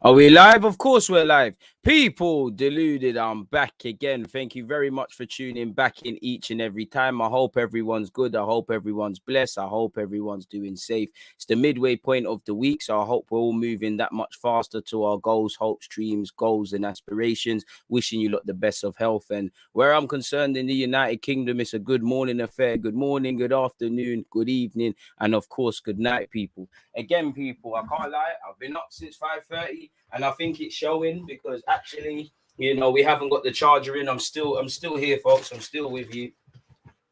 Are we live? Of course we're live. People, Deluded, I'm back again. Thank you very much for tuning back in each and every time. I hope everyone's good. I hope everyone's blessed. I hope everyone's doing safe. It's the midway point of the week, so I hope we're all moving that much faster to our goals, hopes, dreams, goals and aspirations. Wishing you lot the best of health. And where I'm concerned in the United Kingdom, it's a good morning affair. Good morning, good afternoon, good evening, and of course, good night, people. Again, people, I can't lie. I've been up since 5:30. And I think it's showing because actually, you know, we haven't got the charger in. I'm still here, folks. I'm still with you.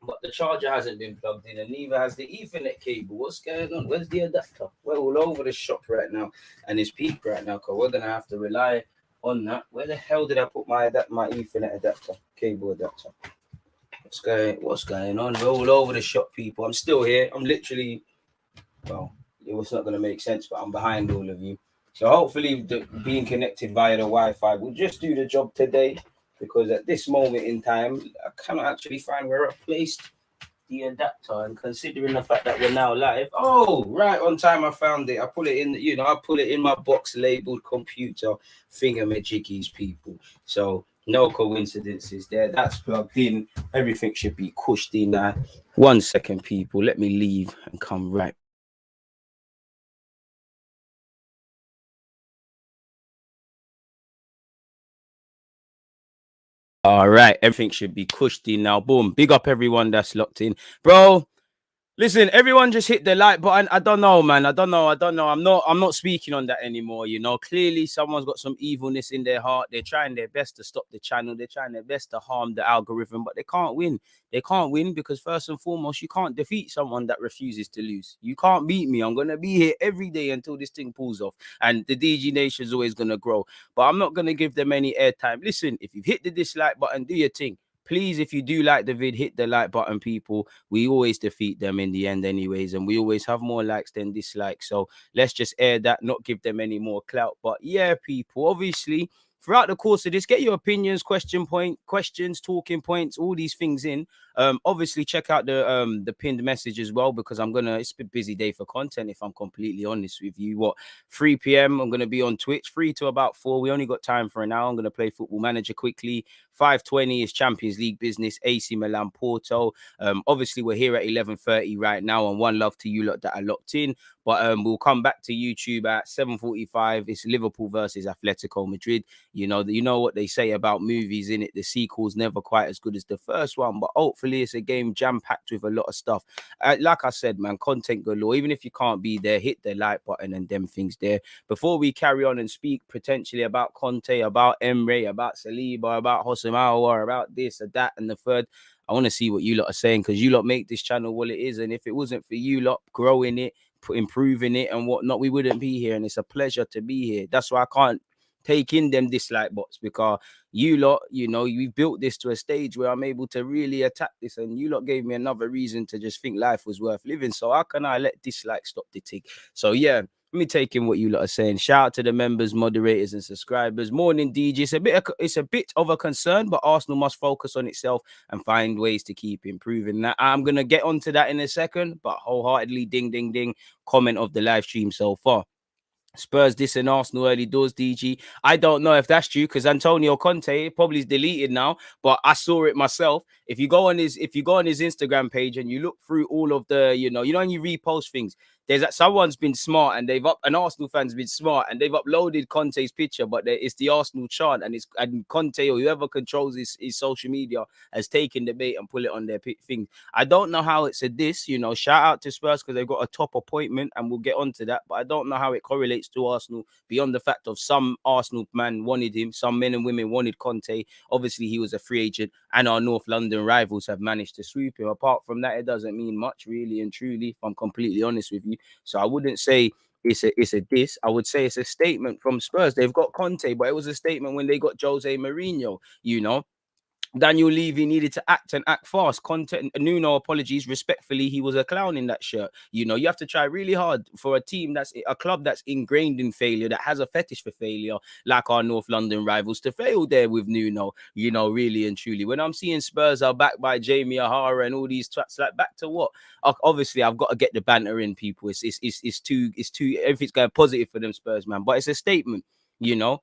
But the charger hasn't been plugged in, and neither has the Ethernet cable. What's going on? Where's the adapter? We're all over the shop right now, and it's peak right now, because we're going to have to rely on that. Where the hell did I put my Ethernet adapter, cable adapter? What's going on? We're all over the shop, people. I'm still here. I'm literally, well, it was not going to make sense, but I'm behind all of you. So hopefully being connected via the Wi-Fi will just do the job today, because at this moment in time, I cannot actually find where I placed the adapter. And considering the fact that we're now live, oh, right on time I found it. I put it in, you know, I put it in my box labeled computer thingamajiggies, people. So no coincidences there. That's plugged in. Everything should be cushed in now. 1 second, people. Let me leave and come right. All right, everything should be cushed in now. Boom. Big up everyone that's locked in. Bro, listen, everyone just hit the like button. I don't know, man. I don't know. I'm not speaking on that anymore, you know. Clearly, someone's got some evilness in their heart. They're trying their best to stop the channel. They're trying their best to harm the algorithm, but they can't win. They can't win because, first and foremost, you can't defeat someone that refuses to lose. You can't beat me. I'm going to be here every day until this thing pulls off. And the DG Nation is always going to grow. But I'm not going to give them any airtime. Listen, if you've hit the dislike button, do your thing. Please, if you do like the vid, hit the like button, people. We always defeat them in the end anyways, and we always have more likes than dislikes. So let's just air that, not give them any more clout. But yeah, people, obviously, throughout the course of this, get your opinions, questions, talking points, all these things in. Obviously, check out the pinned message as well, because it's a busy day for content, if I'm completely honest with you. 3 p.m. I'm gonna be on Twitch, 3 to about 4. We only got time for an hour. I'm gonna play Football Manager quickly. 5:20 is Champions League business, AC Milan Porto. Obviously we're here at 11:30 right now, and one love to you lot that are locked in. But we'll come back to YouTube at 7:45. It's Liverpool versus Atletico Madrid. You know what they say about movies, in it, the sequel's never quite as good as the first one, but hopefully it's a game jam-packed with a lot of stuff. Like I said, man, content galore. Even if you can't be there, hit the like button and them things there. Before we carry on and speak potentially about Conte, about Emery, about Saliba, about Aouar, about this or that and the third, I want to see what you lot are saying, because you lot make this channel what it is. And if it wasn't for you lot growing it, improving it and whatnot, we wouldn't be here. And it's a pleasure to be here. That's why I can't take in them dislike bots, because you lot, you know, we've built this to a stage where I'm able to really attack this, and you lot gave me another reason to just think life was worth living. So how can I let dislike stop the tick? So yeah, let me take in what you lot are saying. Shout out to the members, moderators, and subscribers. Morning, DG. It's a bit of a concern, but Arsenal must focus on itself and find ways to keep improving. That I'm gonna get onto that in a second, but wholeheartedly, ding, ding, ding. Comment of the live stream so far. Spurs dissing Arsenal early doors, DG. I don't know if that's true, because Antonio Conte probably is deleted now, but I saw it myself. If you go on his Instagram page and you look through all of the, when you repost things, there's that someone's been smart and an Arsenal fan's been smart and they've uploaded Conte's picture, but it's the Arsenal chant, and Conte or whoever controls his social media has taken the bait and put it on their thing. I don't know how it's a diss, shout out to Spurs because they've got a top appointment and we'll get onto that, but I don't know how it correlates relates to Arsenal beyond the fact of some Arsenal man wanted him, some men and women wanted Conte. Obviously, he was a free agent, and our North London rivals have managed to sweep him. Apart from that, it doesn't mean much, really and truly, if I'm completely honest with you. So I wouldn't say it's a diss. I would say it's a statement from Spurs. They've got Conte, but it was a statement when they got Jose Mourinho, you know. Daniel Levy needed to act and act fast. Conte, Nuno, apologies, respectfully, he was a clown in that shirt. You know, you have to try really hard for a team that's a club that's ingrained in failure, that has a fetish for failure, like our North London rivals, to fail there with Nuno, you know, really and truly. When I'm seeing Spurs are backed by Jamie O'Hara and all these twats, like, back to what? Obviously, I've got to get the banter in, people. It's too, everything's going positive for them Spurs, man. But it's a statement, you know.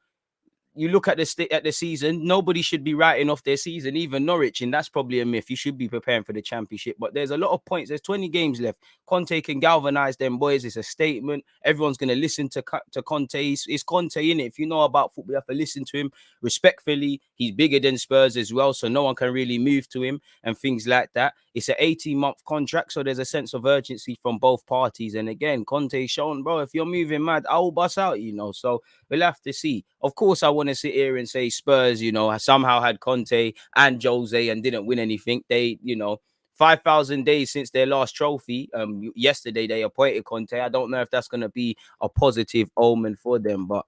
You look at the season, nobody should be writing off their season, even Norwich, and that's probably a myth. You should be preparing for the championship, but there's a lot of points. There's 20 games left. Conte can galvanize them boys. It's a statement. Everyone's going to listen to Conte. It's Conte, innit? If you know about football, you have to listen to him respectfully. He's bigger than Spurs as well, so no one can really move to him and things like that. It's an 18-month contract, so there's a sense of urgency from both parties. And again, Conte's shown, bro, if you're moving mad, I'll bust out, you know. So we'll have to see. Of course, I want to sit here and say Spurs, you know, somehow had Conte and Jose and didn't win anything. They, you know, 5,000 days since their last trophy. Yesterday they appointed Conte. I don't know if that's going to be a positive omen for them, but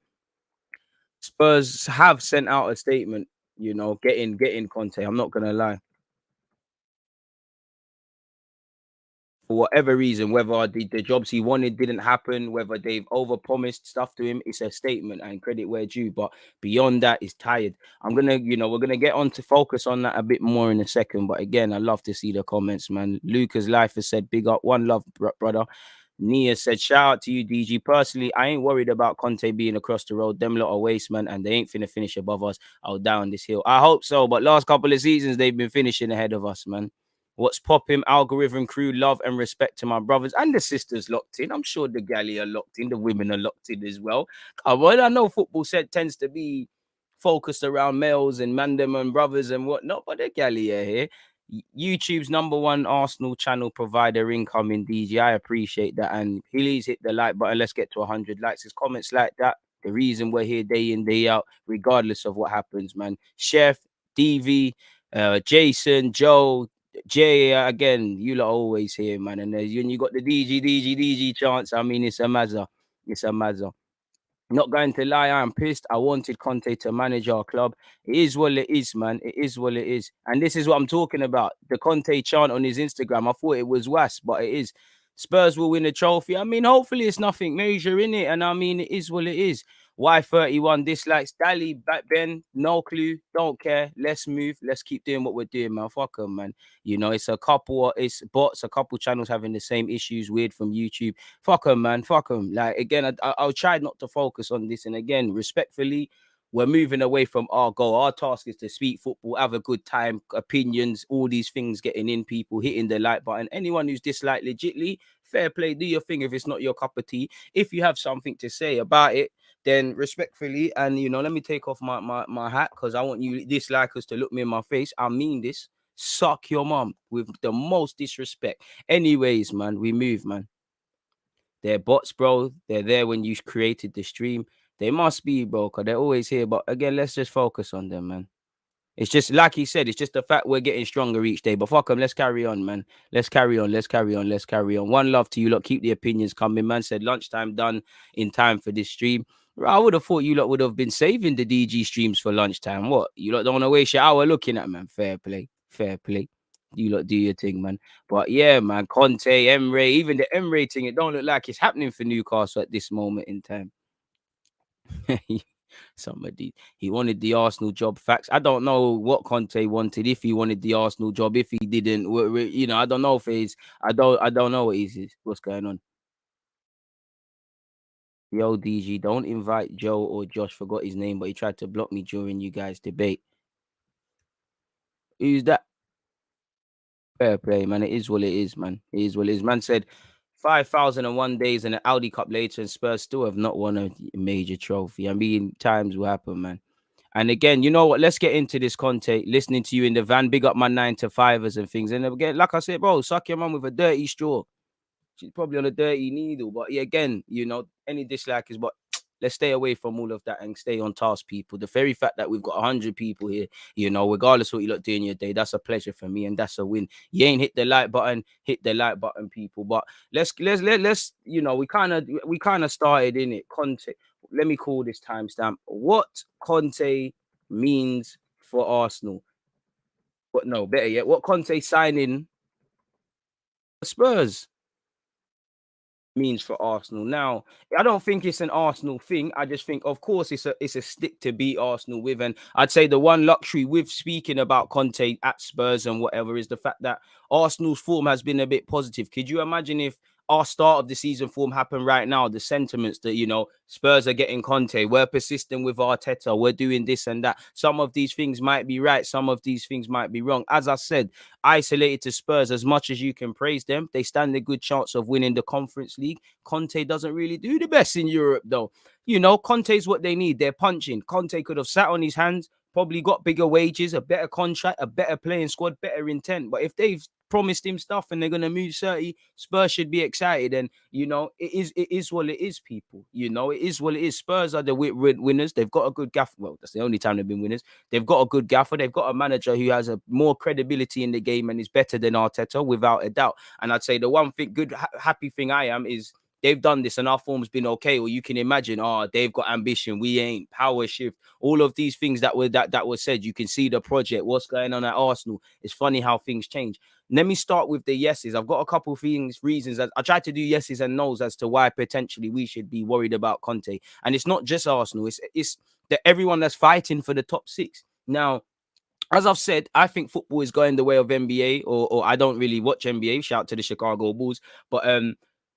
Spurs have sent out a statement, you know, getting Conte. I'm not going to lie. For whatever reason, whether the jobs he wanted didn't happen, whether they've overpromised stuff to him, it's a statement and credit where due. But beyond that, he's tired. I'm gonna, you know, we're gonna get on to focus on that a bit more in a second. But again, I love to see the comments, man. Lucas Life has said, "Big up, one love, brother." Nia said, "Shout out to you, DG. Personally, I ain't worried about Conte being across the road. Them lot are waste, man, and they ain't finna finish above us. I'll down this hill. I hope so, but last couple of seasons they've been finishing ahead of us, man." What's popping? Algorithm crew, love and respect to my brothers and the sisters locked in. I'm sure the galley are locked in. The women are locked in as well. Well, I know football set tends to be focused around males and mandem and brothers and whatnot, but the galley are here. YouTube's #1 Arsenal channel provider incoming, DG. I appreciate that. And please hit the like button. Let's get to 100 likes. His comments like that. The reason we're here day in, day out, regardless of what happens, man. Chef, DV, Jason, Joe, Jay, again, you lot always here, man. And when you got the DG chance, I mean, it's a mazza. It's a mazza. Not going to lie, I am pissed. I wanted Conte to manage our club. It is what it is, man. It is what it is. And this is what I'm talking about. The Conte chant on his Instagram, I thought it was was, but it is. Spurs will win a trophy. I mean, hopefully it's nothing major in it. And I mean, it is what it is. Y31 dislikes Dally, back Ben, no clue, don't care. Let's move. Let's keep doing what we're doing, man. Fuck them, man. You know, it's it's bots, a couple channels having the same issues, weird from YouTube. Fuck them, man. Fuck them. Like, again, I'll try not to focus on this. And again, respectfully, we're moving away from our goal. Our task is to speak football, have a good time, opinions, all these things getting in, people hitting the like button. Anyone who's disliked legitly, fair play, do your thing if it's not your cup of tea. If you have something to say about it, then respectfully, and you know, let me take off my hat because I want you dislikers to look me in my face. I mean this. Suck your mom with the most disrespect. Anyways, man, we move, man. They're bots, bro. They're there when you created the stream. They must be, bro, because they're always here. But again, let's just focus on them, man. It's just like he said, it's just the fact we're getting stronger each day. But fuck them, let's carry on, man. Let's carry on. Let's carry on. Let's carry on. One love to you lot. Keep the opinions coming. Man said lunchtime done in time for this stream. I would have thought you lot would have been saving the DG streams for lunchtime. What? You lot don't want to waste your hour looking at, man. Fair play. Fair play. You lot do your thing, man. But yeah, man, Conte, Emery, even the Emery thing, it don't look like it's happening for Newcastle at this moment in time. Somebody, he wanted the Arsenal job. Facts. I don't know what Conte wanted. If he wanted the Arsenal job, if he didn't, you know, I don't know if he's. I don't know what what's going on. Yo, DG, don't invite Joe or Josh. Forgot his name, but he tried to block me during you guys' debate. Who's that? Fair play, man. It is what it is, man. It is what it is. Man said 5,001 days and an Audi Cup later, and Spurs still have not won a major trophy. I mean, times will happen, man. And again, you know what? Let's get into this, Conte. Listening to you in the van, big up my 9-to-5ers and things. And again, like I said, bro, suck your mum with a dirty straw. She's probably on a dirty needle. But yeah, again, you know, any dislike is, but let's stay away from all of that and stay on task, people. The very fact that we've got 100 people here, you know, regardless what you look doing your day, that's a pleasure for me and that's a win. You ain't hit the like button, hit the like button, people. But let's you know, we kind of started in it. Conte, let me call this timestamp. What Conte means for Arsenal. But no, better yet, what Conte signing for Spurs means for Arsenal. Now, I don't think it's an Arsenal thing. I just think, of course, it's a stick to beat Arsenal with. And I'd say the one luxury with speaking about Conte at Spurs and whatever is the fact that Arsenal's form has been a bit positive. Could you imagine if our start of the season form happened right now? The sentiments that, you know, Spurs are getting Conte, we're persistent with Arteta, we're doing this and that. Some of these things might be right, some of these things might be wrong. As I said, isolated to Spurs, as much as you can praise them, they stand a good chance of winning the Conference League. Conte doesn't really do the best in Europe, though. You know, Conte's what they need. They're punching. Conte could have sat on his hands, probably got bigger wages, a better contract, a better playing squad, better intent. But if they've promised him stuff and they're going to move 30, Spurs should be excited. And, you know, it is what it is, people. You know, it is what it is. Spurs are the winners. They've got a good gaffer. Well, that's the only time they've been winners. They've got a good gaffer. They've got a manager who has a more credibility in the game and is better than Arteta, without a doubt. And I'd say the one thing, happy thing I am is they've done this and our form's been okay. Or you can imagine, they've got ambition. We ain't. Power shift. All of these things that were said. You can see the project. What's going on at Arsenal. It's funny how things change. Let me start with the yeses. I've got a couple of reasons. I tried to do yeses and nos as to why potentially we should be worried about Conte. And it's not just Arsenal. It's that everyone that's fighting for the top six. Now, as I've said, I think football is going the way of NBA, or I don't really watch NBA. Shout out to the Chicago Bulls. But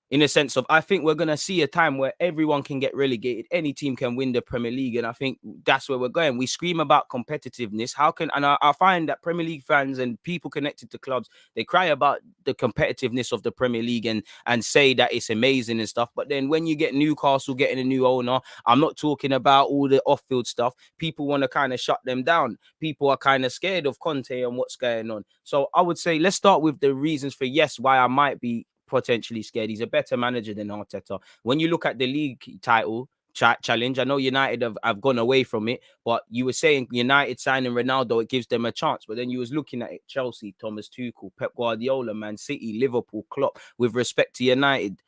in a sense of, I think we're going to see a time where everyone can get relegated. Any team can win the Premier League. And I think that's where we're going. We scream about competitiveness. I find that Premier League fans and people connected to clubs, they cry about the competitiveness of the Premier League and say that it's amazing and stuff. But then when you get Newcastle getting a new owner, I'm not talking about all the off-field stuff. People want to kind of shut them down. People are kind of scared of Conte and what's going on. So I would say, let's start with the reasons for yes, why I might be potentially scared. He's a better manager than Arteta. When you look at the league title challenge, I know United have gone away from it, but you were saying United signing Ronaldo, it gives them a chance. But then you was looking at it, Chelsea, Thomas Tuchel, Pep Guardiola, Man City, Liverpool, Klopp. With respect to United,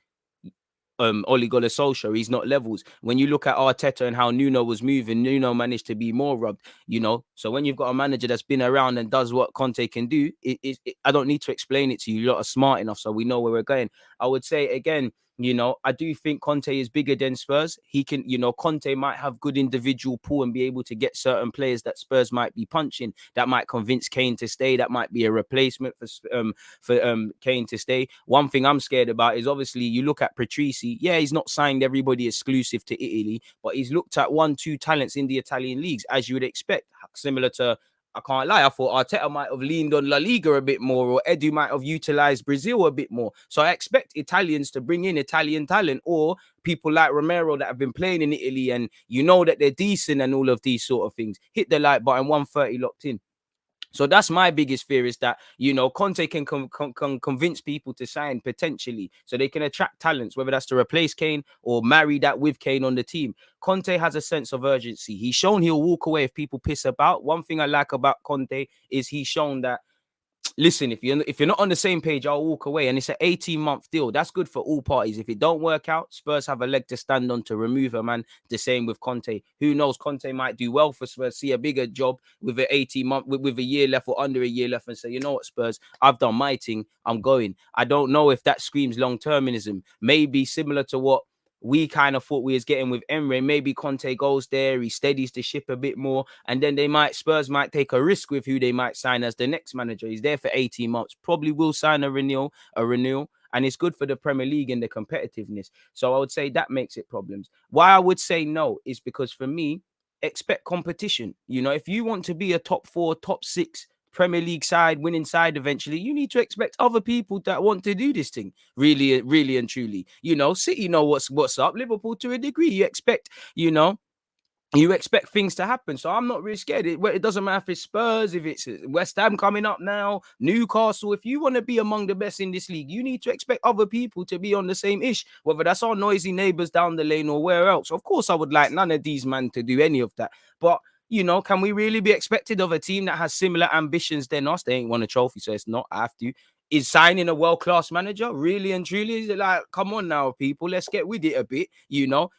Ole Gunnar Solskjaer, he's not levels. When you look at Arteta and how Nuno was moving, Nuno managed to be more rubbed, you know. So when you've got a manager that's been around and does what Conte can do, I don't need to explain it to you. You lot are smart enough, so we know where we're going. I would say again, you know, I do think Conte is bigger than Spurs. He can, you know, Conte might have good individual pool and be able to get certain players that Spurs might be punching. That might convince Kane to stay. That might be a replacement for Kane to stay. One thing I'm scared about is obviously you look at Patrici. Yeah, he's not signed everybody exclusive to Italy, but he's looked at 1-2 talents in the Italian leagues, as you would expect, similar to, I can't lie, I thought Arteta might have leaned on La Liga a bit more, or Edu might have utilized Brazil a bit more. So I expect Italians to bring in Italian talent, or people like Romero that have been playing in Italy and you know that they're decent and all of these sort of things. Hit the like button, 130 locked in. So that's my biggest fear, is that, you know, Conte can convince people to sign potentially, so they can attract talents, whether that's to replace Kane or marry that with Kane on the team. Conte has a sense of urgency. He's shown he'll walk away if people piss about. One thing I like about Conte is he's shown that, listen, if you're not on the same page, I'll walk away. And it's an 18-month deal. That's good for all parties. If it don't work out, Spurs have a leg to stand on to remove a man. The same with Conte. Who knows? Conte might do well for Spurs, see a bigger job with an 18-month, with a year left or under a year left, and say, you know what, Spurs, I've done my thing. I'm going. I don't know if that screams long-termism. Maybe similar to what we kind of thought we was getting with Emery. Maybe Conte goes there, he steadies the ship a bit more, and then Spurs might take a risk with who they might sign as the next manager. He's there for 18 months, probably will sign a renewal, and it's good for the Premier League and the competitiveness. So I would say that makes it problems. Why I would say no is because, for me, expect competition. You know, if you want to be a top 4, top 6 Premier League side, winning side eventually, you need to expect other people that want to do this thing, really, really and truly. You know, City know what's up. Liverpool, to a degree, you expect, you know, you expect things to happen. So I'm not really scared. It doesn't matter if it's Spurs, if it's West Ham coming up now, Newcastle. If you want to be among the best in this league, you need to expect other people to be on the same ish, whether that's our noisy neighbours down the lane or where else. Of course, I would like none of these men to do any of that. But can we really be expected of a team that has similar ambitions than us? They ain't won a trophy, so it's not. I have to. Is signing a world-class manager really and truly? Is it like, come on now, people, let's get with it a bit.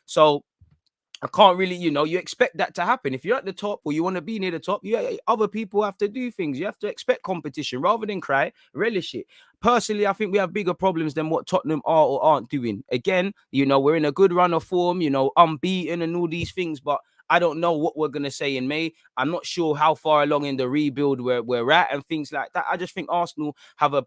So I can't really, you expect that to happen. If you're at the top or you want to be near the top, other people have to do things. You have to expect competition rather than cry, relish it. Personally, I think we have bigger problems than what Tottenham are or aren't doing. Again, we're in a good run of form, unbeaten and all these things, but I don't know what we're going to say in May. I'm not sure how far along in the rebuild we're at and things like that. I just think Arsenal have a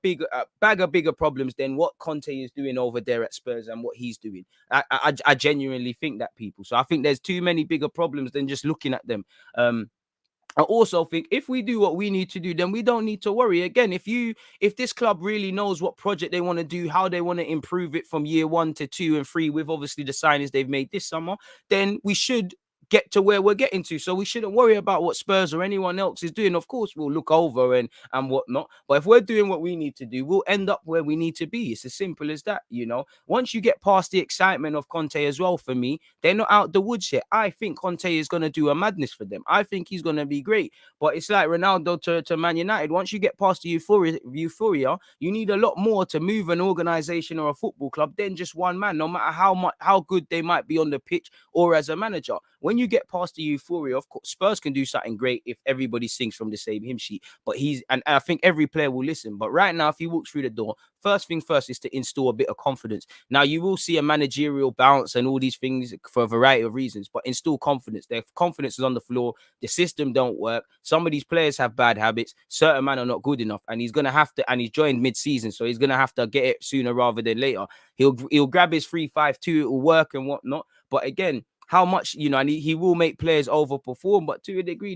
bag of bigger problems than what Conte is doing over there at Spurs and what he's doing. I genuinely think that, people. So I think there's too many bigger problems than just looking at them. I also think if we do what we need to do, then we don't need to worry. Again, if this club really knows what project they want to do, how they want to improve it from year 1 to 2 and 3, with obviously the signings they've made this summer, then we should get to where we're getting to. So we shouldn't worry about what Spurs or anyone else is doing. Of course, we'll look over and whatnot. But if we're doing what we need to do, we'll end up where we need to be. It's as simple as that, Once you get past the excitement of Conte as well, for me, they're not out the woods yet. I think Conte is going to do a madness for them. I think he's going to be great. But it's like Ronaldo to Man United. Once you get past the euphoria, you need a lot more to move an organization or a football club than just one man, no matter how good they might be on the pitch or as a manager. When you get past the euphoria, of course, Spurs can do something great if everybody sings from the same hymn sheet. But and I think every player will listen. But right now, if he walks through the door, first thing first is to install a bit of confidence. Now, you will see a managerial bounce and all these things for a variety of reasons, but install confidence. Their confidence is on the floor. The system don't work. Some of these players have bad habits. Certain men are not good enough, and he's gonna have to. And he's joined mid-season, so he's gonna have to get it sooner rather than later. He'll grab his 3-5-2. It will work and whatnot. But again, how much, and he will make players overperform, but to a degree,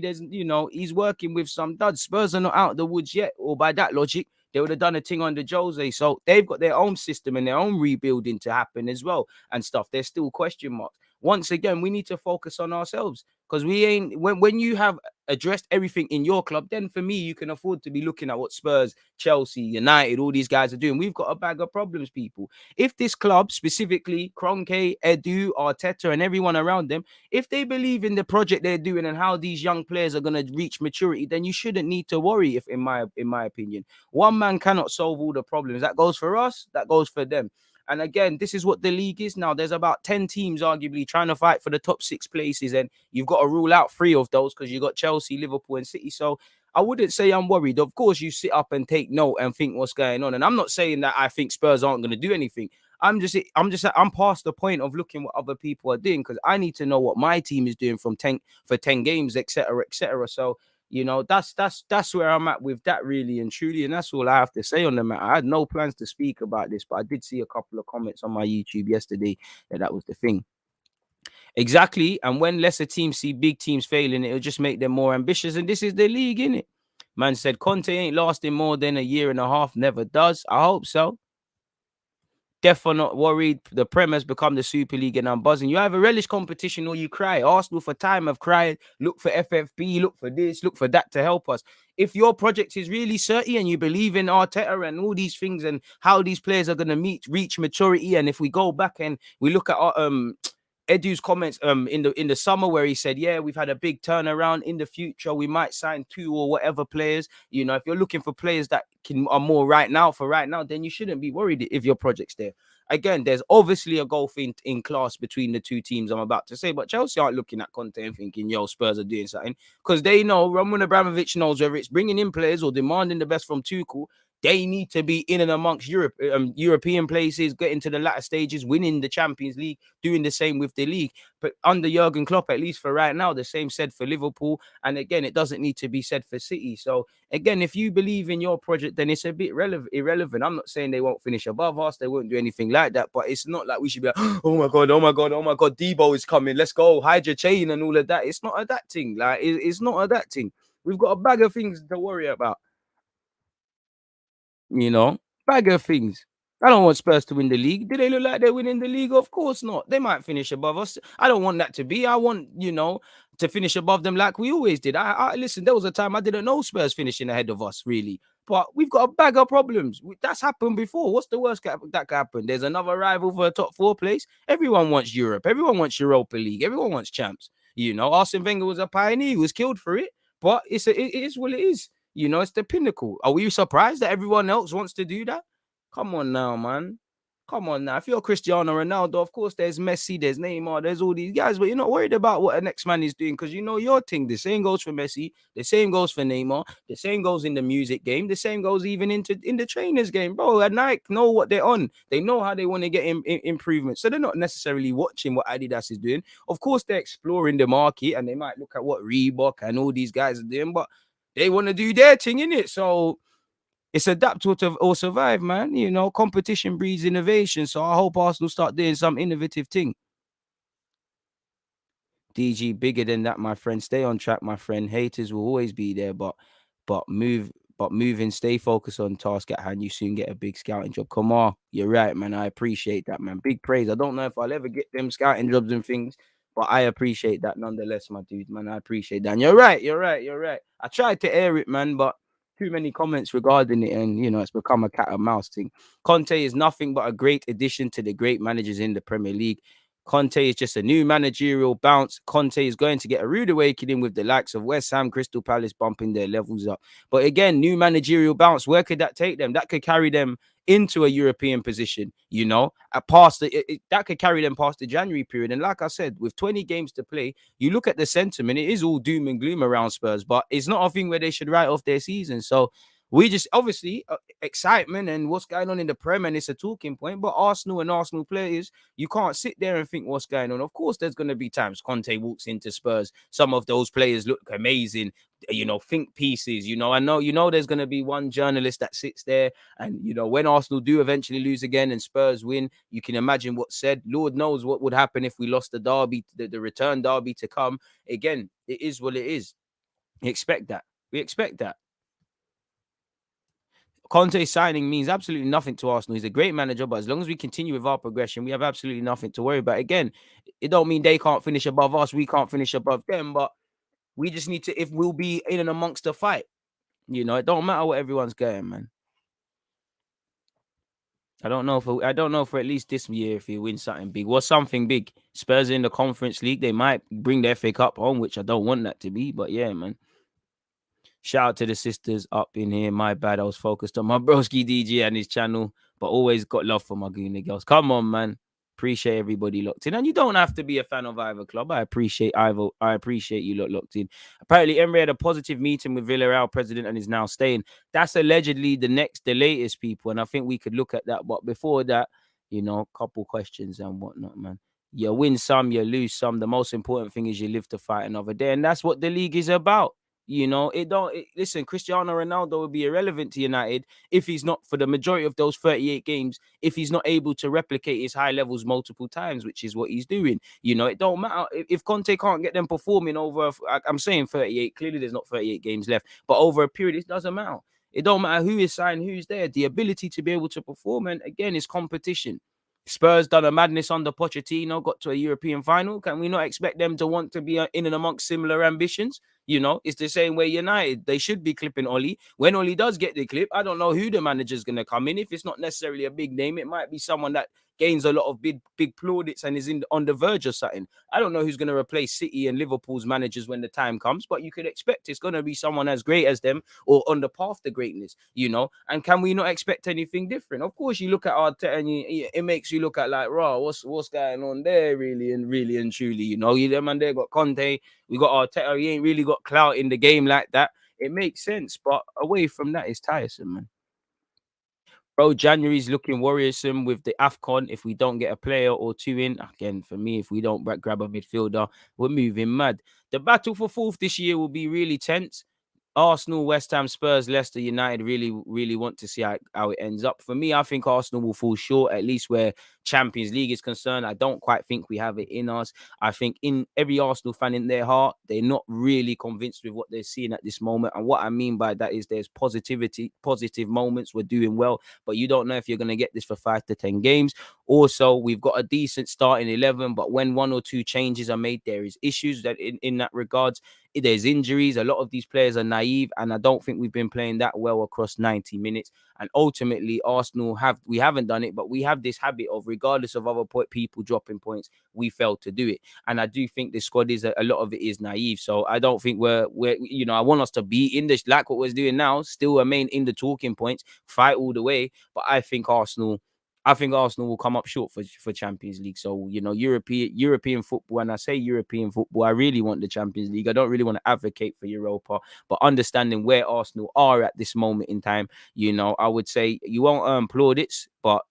he's working with some duds. Spurs are not out of the woods yet, or by that logic, they would have done a thing under Jose. So they've got their own system and their own rebuilding to happen as well and stuff. There's still question marks. Once again, we need to focus on ourselves, because we ain't, when you have addressed everything in your club, then for me, you can afford to be looking at what Spurs, Chelsea, United, all these guys are doing. We've got a bag of problems, people. If this club, specifically Kroenke, Edu, Arteta, and everyone around them, if they believe in the project they're doing and how these young players are going to reach maturity, then you shouldn't need to worry. If in my opinion, one man cannot solve all the problems. That goes for us, that goes for them. And again, this is what the league is now. There's about 10 teams arguably trying to fight for the top 6 places, and you've got to rule out 3 of those because you've got Chelsea, Liverpool, and City. So I wouldn't say I'm worried. Of course, you sit up and take note and think what's going on. And I'm not saying that I think Spurs aren't going to do anything. I'm past the point of looking what other people are doing, because I need to know what my team is doing for 10 games, etc., etc. So that's where I'm at with that, really and truly, and that's all I have to say on the matter. I had no plans to speak about this, but I did see a couple of comments on my YouTube yesterday that was the thing. Exactly. And when lesser teams see big teams failing, it'll just make them more ambitious. And this is the league, innit? Man said Conte ain't lasting more than a year and a half. Never does. I hope so. Definitely not worried. The Prem has become the Super League and I'm buzzing. You either relish competition or you cry. Arsenal for time have cried. Look for FFP, look for this, look for that to help us. If your project is really certain and you believe in Arteta and all these things and how these players are going to reach maturity, and if we go back and we look at Edu's comments in the summer where he said, yeah, we've had a big turnaround. In the future, we might sign 2 or whatever players. If you're looking for players that are more right now, then you shouldn't be worried if your project's there. Again, there's obviously a gulf in class between the 2 teams I'm about to say, but Chelsea aren't looking at Conte and thinking, yo, Spurs are doing something, because they know, Roman Abramovich knows, whether it's bringing in players or demanding the best from Tuchel, they need to be in and amongst European places, getting to the latter stages, winning the Champions League, doing the same with the league. But under Jurgen Klopp, at least for right now, the same said for Liverpool. And again, it doesn't need to be said for City. So again, if you believe in your project, then it's a bit irrelevant. I'm not saying they won't finish above us. They won't do anything like that. But it's not like we should be like, oh my God, Debo is coming. Let's go, hide your chain and all of that. It's not a that thing. Like, it's not a that thing. We've got a bag of things to worry about. Bag of things. I don't want Spurs to win the league. Do they look like they're winning the league? Of course not. They might finish above us. I don't want that to be. I want, to finish above them like we always did. I listen, there was a time I didn't know Spurs finishing ahead of us, really. But we've got a bag of problems. That's happened before. What's the worst that could happen? There's another rival for a top 4 place. Everyone wants Europe. Everyone wants Europa League. Everyone wants champs. Arsene Wenger was a pioneer. He was killed for it. But it is what it is. It's the pinnacle. Are we surprised that everyone else wants to do that? Come on now, man. Come on now. If you're Cristiano Ronaldo, of course, there's Messi, there's Neymar, there's all these guys, but you're not worried about what the next man is doing because you know your thing. The same goes for Messi, the same goes for Neymar, the same goes in the music game, the same goes even in the trainers game, bro. At Nike know what they're on. They know how they want to get improvements, so they're not necessarily watching what Adidas is doing. Of course, they're exploring the market and they might look at what Reebok and all these guys are doing, but they want to do their thing in it. So it's adapt or survive, man. Competition breeds innovation. So I hope Arsenal start doing some innovative thing. DG, bigger than that, my friend. Stay on track, my friend. Haters will always be there, but moving, stay focused on task at hand. You soon get a big scouting job. Come on, you're right, man. I appreciate that, man. Big praise. I don't know if I'll ever get them scouting jobs and things, but I appreciate that nonetheless, my dude, man. I appreciate that. And you're right. I tried to air it, man, but too many comments regarding it, and it's become a cat and mouse thing. Conte is nothing but a great addition to the great managers in the Premier League. Conte is just a new managerial bounce. Conte is going to get a rude awakening with the likes of West Ham, Crystal Palace bumping their levels up. But again, new managerial bounce. Where could that take them? That could carry them into a European position, that could carry them past the January period. And like I said, with 20 games to play, you look at the sentiment, it is all doom and gloom around Spurs, but it's not a thing where they should write off their season. So we just obviously excitement and what's going on in the Prem, and it's a talking point. But Arsenal and Arsenal players, you can't sit there and think what's going on. Of course, there's going to be times Conte walks into Spurs. Some of those players look amazing, think pieces. I know there's going to be one journalist that sits there, and when Arsenal do eventually lose again and Spurs win, you can imagine what's said. Lord knows what would happen if we lost the derby, the return derby to come. Again, it is what it is. We expect that. Conte signing means absolutely nothing to Arsenal. He's a great manager, but as long as we continue with our progression, we have absolutely nothing to worry about. Again, it don't mean they can't finish above us, we can't finish above them, but we just need to, if we'll be in and amongst the fight, it don't matter what everyone's going, man. I don't know for at least this year if he wins something big. What's something big? Spurs in the Conference League, they might bring their FA Cup home, which I don't want that to be, but yeah, man. Shout out to the sisters up in here. My bad. I was focused on my broski DJ and his channel, but always got love for my Gooner girls. Come on, man. Appreciate everybody locked in. And you don't have to be a fan of either club. I appreciate you locked in. Apparently, Emery had a positive meeting with Villarreal president and is now staying. That's allegedly the latest, people. And I think we could look at that. But before that, couple questions and whatnot, man. You win some, you lose some. The most important thing is you live to fight another day. And that's what the league is about. Listen, Cristiano Ronaldo would be irrelevant to United if he's not, for the majority of those 38 games, if he's not able to replicate his high levels multiple times, which is what he's doing. It don't matter if Conte can't get them performing over, I'm saying 38, clearly there's not 38 games left, but over a period, it doesn't matter. It don't matter who is signed, who's there. The ability to be able to perform, and again, it's competition. Spurs done a madness under Pochettino, got to a European final. Can we not expect them to want to be in and amongst similar ambitions? It's the same way United. They should be clipping Oli. When Oli does get the clip, I don't know who the manager's going to come in. If it's not necessarily a big name, it might be someone that gains a lot of big plaudits and is on the verge of something. I don't know who's going to replace City and Liverpool's managers when the time comes, but you could expect it's going to be someone as great as them or on the path to greatness, And can we not expect anything different? Of course, you look at Arteta and it makes you look at like, raw, what's going on there, really and truly, them and they got Conte, we got Arteta, he ain't really got clout in the game like that. It makes sense, but away from that, it's tiresome, man. Bro, January's looking worrisome with the AFCON. If we don't get a player or two in, again, for me, if we don't grab a midfielder, we're moving mad. The battle for fourth this year will be really tense. Arsenal, West Ham, Spurs, Leicester, United really want to see how it ends up. For me, I think Arsenal will fall short, at least where Champions League is concerned, I don't quite think we have it in us. I think in every Arsenal fan in their heart, they're not really convinced with what they're seeing at this moment. And what I mean by that is there's positive moments. We're doing well, but you don't know if you're going to get this for 5 to 10 games. Also, we've got a decent starting 11, but when 1 or 2 changes are made, there is issues that in that regards. There's injuries. A lot of these players are naive, and I don't think we've been playing that well across 90 minutes. And ultimately, Arsenal we haven't done it, but we have this habit of, regardless of other people dropping points, we failed to do it. And I do think the squad is a lot of it is naive. So I don't think we're I want us to be in this like what we're doing now, still remain in the talking points, fight all the way. But I think Arsenal will come up short for Champions League. So, European football, and I say European football, I really want the Champions League. I don't really want to advocate for Europa, but understanding where Arsenal are at this moment in time, I would say you won't earn plaudits, but,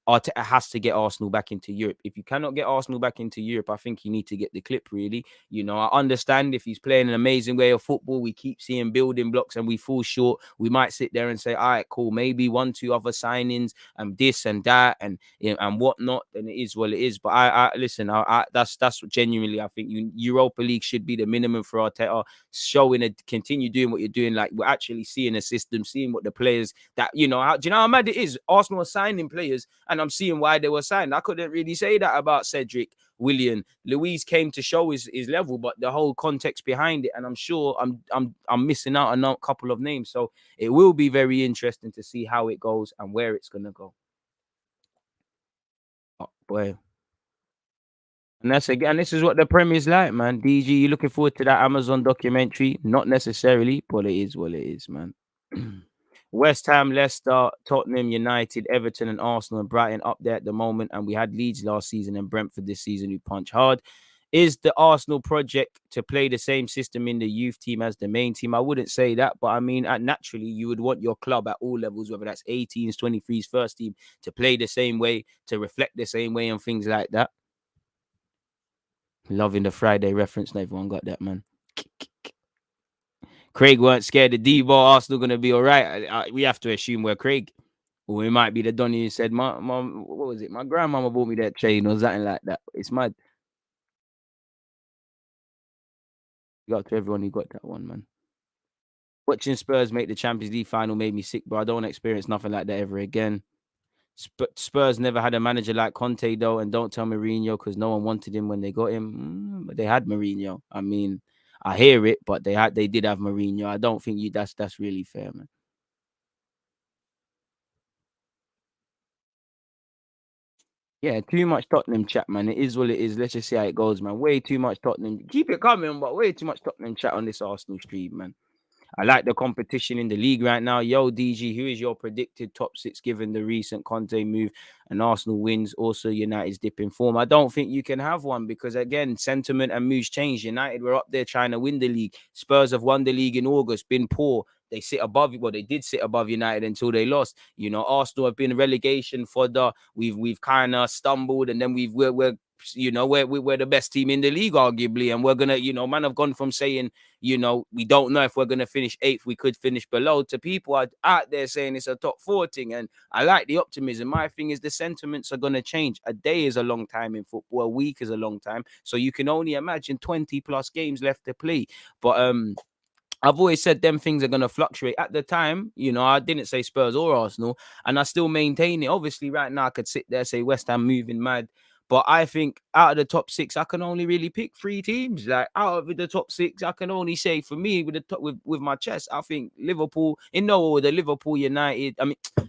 Arteta has to get Arsenal back into Europe. If you cannot get Arsenal back into Europe, I think you need to get the clip, really. I understand if he's playing an amazing way of football, we keep seeing building blocks and we fall short. We might sit there and say, all right, cool, maybe 1, 2 other signings and this and that and and whatnot, and it is what it is. But I listen, that's genuinely, I think Europa League should be the minimum for Arteta. Continue doing what you're doing. Like, we're actually seeing a system, seeing what the players that, do you know how mad it is? Arsenal are signing players, and I'm seeing why they were signed. I couldn't really say that about Cedric, Willian. Luis came to show his level, but the whole context behind it, and I'm sure I'm missing out on a couple of names. So it will be very interesting to see how it goes and where it's gonna go. Oh, boy. And this is what the Premier's like, man. DG, you looking forward to that Amazon documentary? Not necessarily, but it is what it is, man. West Ham, Leicester, Tottenham, United, Everton, and Arsenal and Brighton up there at the moment. And we had Leeds last season and Brentford this season who punch hard. Is the Arsenal project to play the same system in the youth team as the main team? I wouldn't say that, but I mean, naturally, you would want your club at all levels, whether that's 18s, 23s, first team, to play the same way, to reflect the same way and things like that. Loving the Friday reference. Not everyone got that, man. Craig weren't scared of D-ball. Arsenal going to be all right. We have to assume we're Craig. Or it might be the Donny who said, my mom, what was it? My grandmama bought me that chain or something like that. It's mad. Got to everyone who got that one, man. Watching Spurs make the Champions League final made me sick, bro. I don't want to experience nothing like that ever again. Spurs never had a manager like Conte, though, and don't tell Mourinho because no one wanted him when they got him. But they had Mourinho. I mean, I hear it, but they did have Mourinho. I don't think that's really fair, man. Yeah, too much Tottenham chat, man. It is what it is. Let's just see how it goes, man. Way too much Tottenham. Keep it coming, but way too much Tottenham chat on this Arsenal stream, man. I like the competition in the league right now. Yo, DG, who is your predicted top 6 given the recent Conte move and Arsenal wins? Also, United's dip in form. I don't think you can have one because, again, sentiment and moods change. United were up there trying to win the league. Spurs have won the league in August, been poor. They sit above, well, they did sit above United until they lost. Arsenal have been relegation fodder. We've kind of stumbled, and then we're the best team in the league, arguably, and we're gonna, man have gone from saying, we don't know if we're gonna finish 8th, we could finish below, to people are out there saying it's a top 4 thing, and I like the optimism. My thing is the sentiments are gonna change. A day is a long time in football, a week is a long time, so you can only imagine 20 plus games left to play. But I've always said them things are going to fluctuate. At the time, I didn't say Spurs or Arsenal, and I still maintain it. Obviously, right now, I could sit there and say West Ham moving mad. But I think out of the top 6, I can only really pick 3 teams. Like, out of the top 6, I can only say, for me, with my chest, I think Liverpool, in no order, Liverpool, United,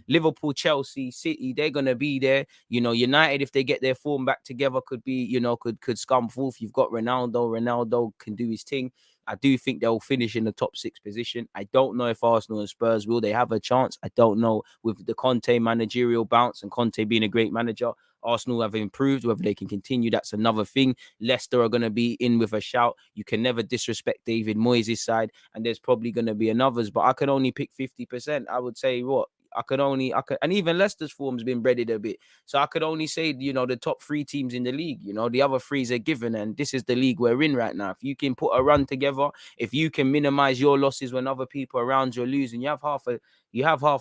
Liverpool, Chelsea, City, they're going to be there. United, if they get their form back together, could be, could scum forth. You've got Ronaldo. Ronaldo can do his thing. I do think they'll finish in the top 6 position. I don't know if Arsenal and Spurs will. They have a chance. I don't know. With the Conte managerial bounce and Conte being a great manager, Arsenal have improved. Whether they can continue, that's another thing. Leicester are going to be in with a shout. You can never disrespect David Moyes' side, and there's probably going to be another's, but I can only pick 50%. I would say what? And even Leicester's form's been breaded a bit. So I could only say, the top 3 teams in the league, the other 3s are given. And this is the league we're in right now. If you can put a run together, if you can minimize your losses when other people around you are losing, you have half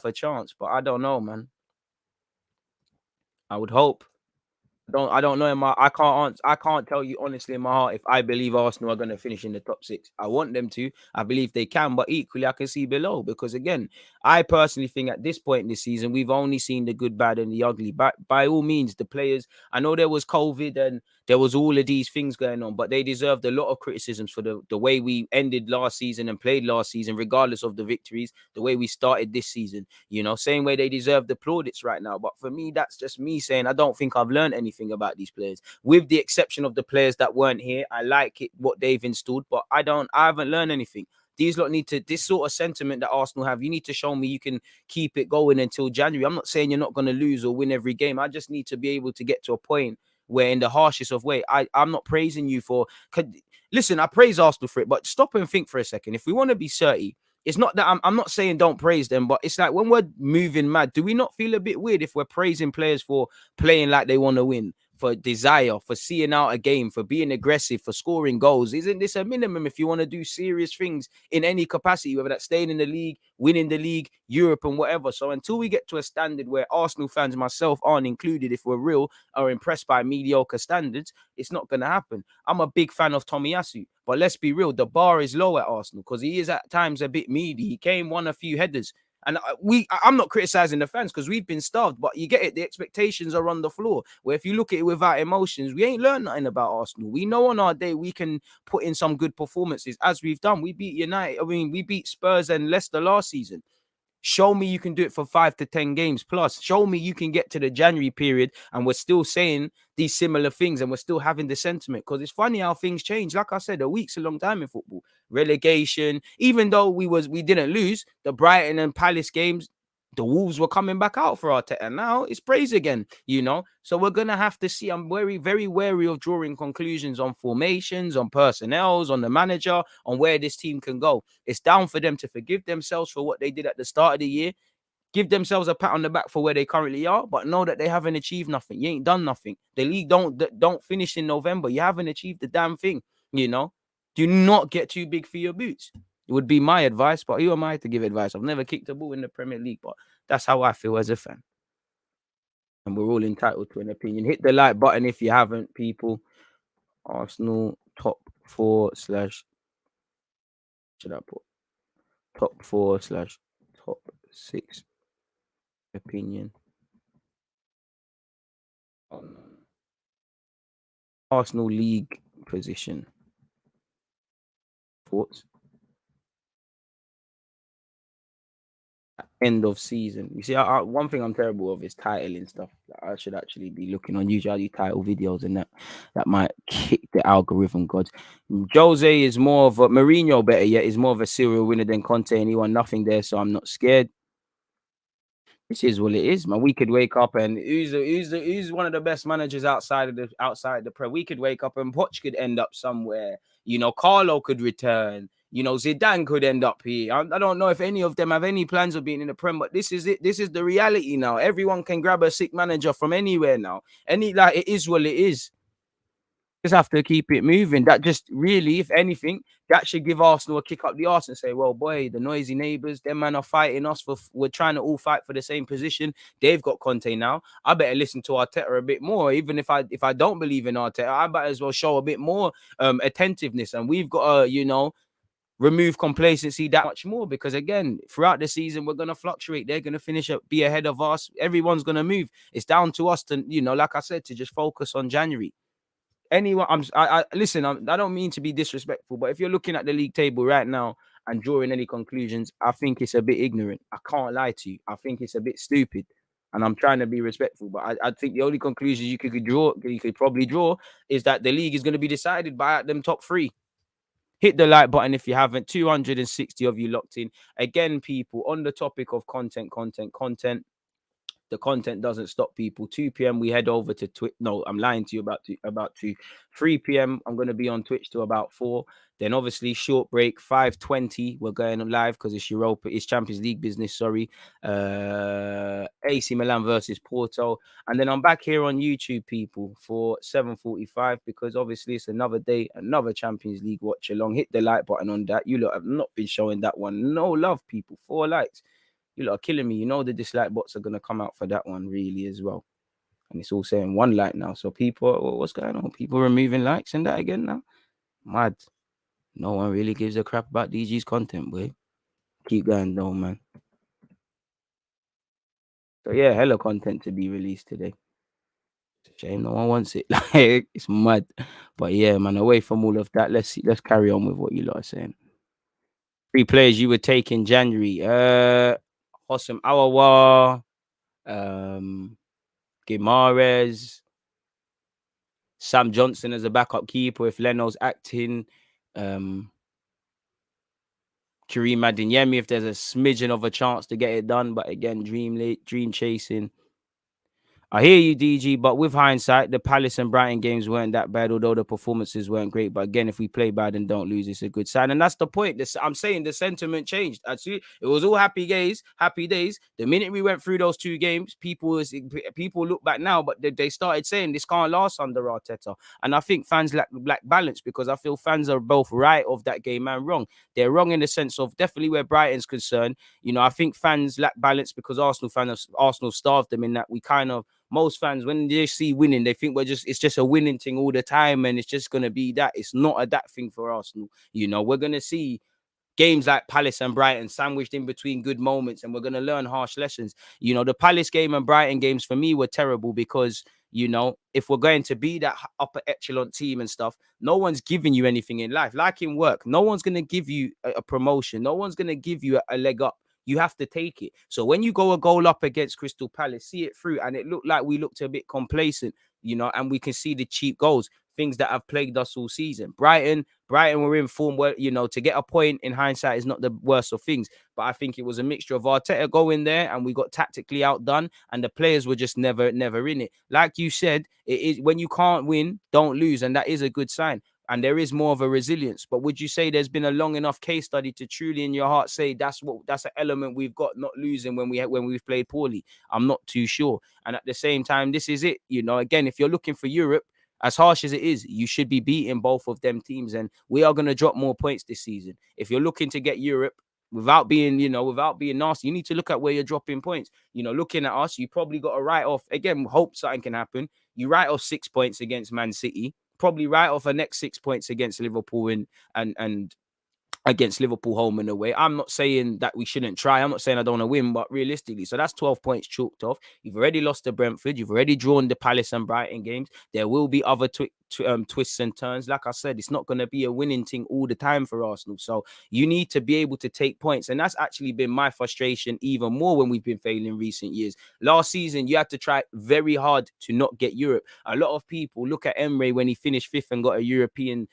a chance. But I don't know, man. I would hope. I don't know I can't tell you honestly in my heart if I believe Arsenal are going to finish in the top six. I want them to. I believe they can, but equally I can see below because again, I personally think at this point in the season we've only seen the good, bad, and the ugly. But by all means, the players. I know there was COVID and there was all of these things going on, but they deserved a lot of criticisms for the way we ended last season and played last season, regardless of the victories. The way we started this season, same way they deserve the plaudits right now. But for me, that's just me saying I don't think I've learned anything about these players, with the exception of the players that weren't here. I like it what they've installed, but I haven't learned anything. These lot need to, this sort of sentiment that Arsenal have, you need to show me you can keep it going until January. I'm not saying you're not going to lose or win every game. I just need to be able to get to a point where, in the harshest of way, I'm not praising you for. Listen, I praise Arsenal for it, but stop and think for a second. If we want to be 30, it's not that I'm not saying don't praise them, but it's like when we're moving mad, do we not feel a bit weird if we're praising players for playing like they want to win, for desire, for seeing out a game, for being aggressive, for scoring goals? Isn't this a minimum if you want to do serious things in any capacity, whether that's staying in the league, winning the league, Europe, and whatever? So until we get to a standard where Arsenal fans, myself aren't included, if we're real, are impressed by mediocre standards, it's not going to happen. I'm a big fan of Tomiyasu, but let's be real, the bar is low at Arsenal because he is at times a bit meaty. He won a few headers. And I'm not criticizing the fans because we've been starved, but you get it. The expectations are on the floor. Where if you look at it without emotions, we ain't learned nothing about Arsenal. We know on our day we can put in some good performances, as we've done. We beat United. We beat Spurs and Leicester last season. Show me you can do it for 5 to 10 games plus. Show me you can get to the January period and we're still saying these similar things and we're still having the sentiment, because it's funny how things change. Like I said, a week's a long time in football. Relegation, even though we didn't lose the Brighton and Palace games, the Wolves were coming back out for Arteta. Now it's praise again, So we're going to have to see. I'm very, very wary of drawing conclusions on formations, on personnels, on the manager, on where this team can go. It's down for them to forgive themselves for what they did at the start of the year, give themselves a pat on the back for where they currently are, but know that they haven't achieved nothing. You ain't done nothing. The league don't finish in November. You haven't achieved the damn thing, Do not get too big for your boots. It would be my advice, but who am I to give advice? I've never kicked a ball in the Premier League, but that's how I feel as a fan. And we're all entitled to an opinion. Hit the like button if you haven't, people. Arsenal top 4 / should I put top 4 / top 6 opinion. Arsenal league position. Thoughts? End of season. You see, one thing I'm terrible of is titling stuff. I should actually be looking on YouTube. I do title videos, and that might kick the algorithm gods. Jose is more of a Mourinho, better yet, is more of a serial winner than Conte, and he won nothing there, so I'm not scared. This is what it is, man. We could wake up and who's one of the best managers outside the Prem. We could wake up and Poch could end up somewhere. Carlo could return. Zidane could end up here. I don't know if any of them have any plans of being in the Prem, but this is it. This is the reality now. Everyone can grab a sick manager from anywhere now. It is what it is. Just have to keep it moving. That just really, if anything, that should give Arsenal a kick up the arse and say, well, boy, the noisy neighbours, them man are fighting us we're trying to all fight for the same position. They've got Conte now. I better listen to Arteta a bit more. Even if I don't believe in Arteta, I might as well show a bit more attentiveness. And we've got to, remove complacency that much more, because again, throughout the season, we're going to fluctuate. They're going to finish up, be ahead of us. Everyone's going to move. It's down to us to, like I said, to just focus on January. Anyone, listen, I don't mean to be disrespectful, but if you're looking at the league table right now and drawing any conclusions, I think it's a bit ignorant. I can't lie to you. I think it's a bit stupid, and I'm trying to be respectful. But I think the only conclusions you could probably draw is that the league is going to be decided by them top 3. Hit the like button if you haven't. 260 of you locked in. Again, people, on the topic of content. The content doesn't stop, people. 2 p.m. we head over to Twitch. No, I'm lying to you about 2. 3 p.m. I'm going to be on Twitch to about 4. Then obviously short break, 5:20. We're going live because it's Europa, it's Champions League business. Sorry, AC Milan versus Porto, and then I'm back here on YouTube, people, for 7:45 because obviously it's another day, another Champions League watch along. Hit the like button on that. You lot have not been showing that one. No love, people. 4 likes. You lot are killing me. The dislike bots are going to come out for that one really as well. And it's all saying 1 like now. So people, what's going on? People removing likes and that again now? Mad. No one really gives a crap about DG's content, boy. Keep going though, man. So yeah, hella content to be released today. It's a shame no one wants it. Like, it's mad. But yeah, man, away from all of that, let's carry on with what you lot are saying. 3 players you would take in January. Hossam Aouar, Gimares, Sam Johnson as a backup keeper if Leno's acting. Kareem Adeyemi if there's a smidgen of a chance to get it done. But again, dream chasing. I hear you, DG, but with hindsight, the Palace and Brighton games weren't that bad, although the performances weren't great. But again, if we play bad and don't lose, it's a good sign. And that's the point. I'm saying the sentiment changed. Actually, it was all happy days. The minute we went through those 2 games, people look back now, but they started saying this can't last under Arteta. And I think fans lack balance, because I feel fans are both right of that game and wrong. They're wrong in the sense of definitely where Brighton's concerned. You know, I think fans lack balance because Arsenal starved them in that we kind of, most fans, when they see winning, they think it's just a winning thing all the time, and it's just gonna be that. It's not a that thing for Arsenal. You know, we're gonna see games like Palace and Brighton sandwiched in between good moments, and we're going to learn harsh lessons. You know, the Palace game and Brighton games for me were terrible because, you know, if we're going to be that upper echelon team and stuff, no one's giving you anything in life. Like in work, no one's going to give you a promotion. No one's going to give you a leg up. You have to take it. So when you go a goal up against Crystal Palace, see it through, and it looked like we looked a bit complacent, you know, and we can see the cheap goals, things that have plagued us all season. Brighton were in form where, you know, to get a point in hindsight is not the worst of things. But I think it was a mixture of Arteta going there and we got tactically outdone, and the players were just never in it. Like you said, it is when you can't win, don't lose. And that is a good sign. And there is more of a resilience. But would you say there's been a long enough case study to truly in your heart say that's an element we've got, not losing when we've played poorly? I'm not too sure. And at the same time, this is it. You know, again, if you're looking for Europe, as harsh as it is, you should be beating both of them teams. And we are going to drop more points this season. If you're looking to get Europe without being nasty, you need to look at where you're dropping points. You know, looking at us, you probably got to write off, again, hope something can happen. You write off 6 points against Man City, probably write off a next 6 points against Liverpool and against Liverpool home and away. I'm not saying that we shouldn't try. I'm not saying I don't want to win, but realistically, so that's 12 points chalked off. You've already lost to Brentford. You've already drawn the Palace and Brighton games. There will be other twists and turns. Like I said, it's not going to be a winning thing all the time for Arsenal. So you need to be able to take points. And that's actually been my frustration even more when we've been failing in recent years. Last season, you had to try very hard to not get Europe. A lot of people look at Emery when he finished 5th and got a European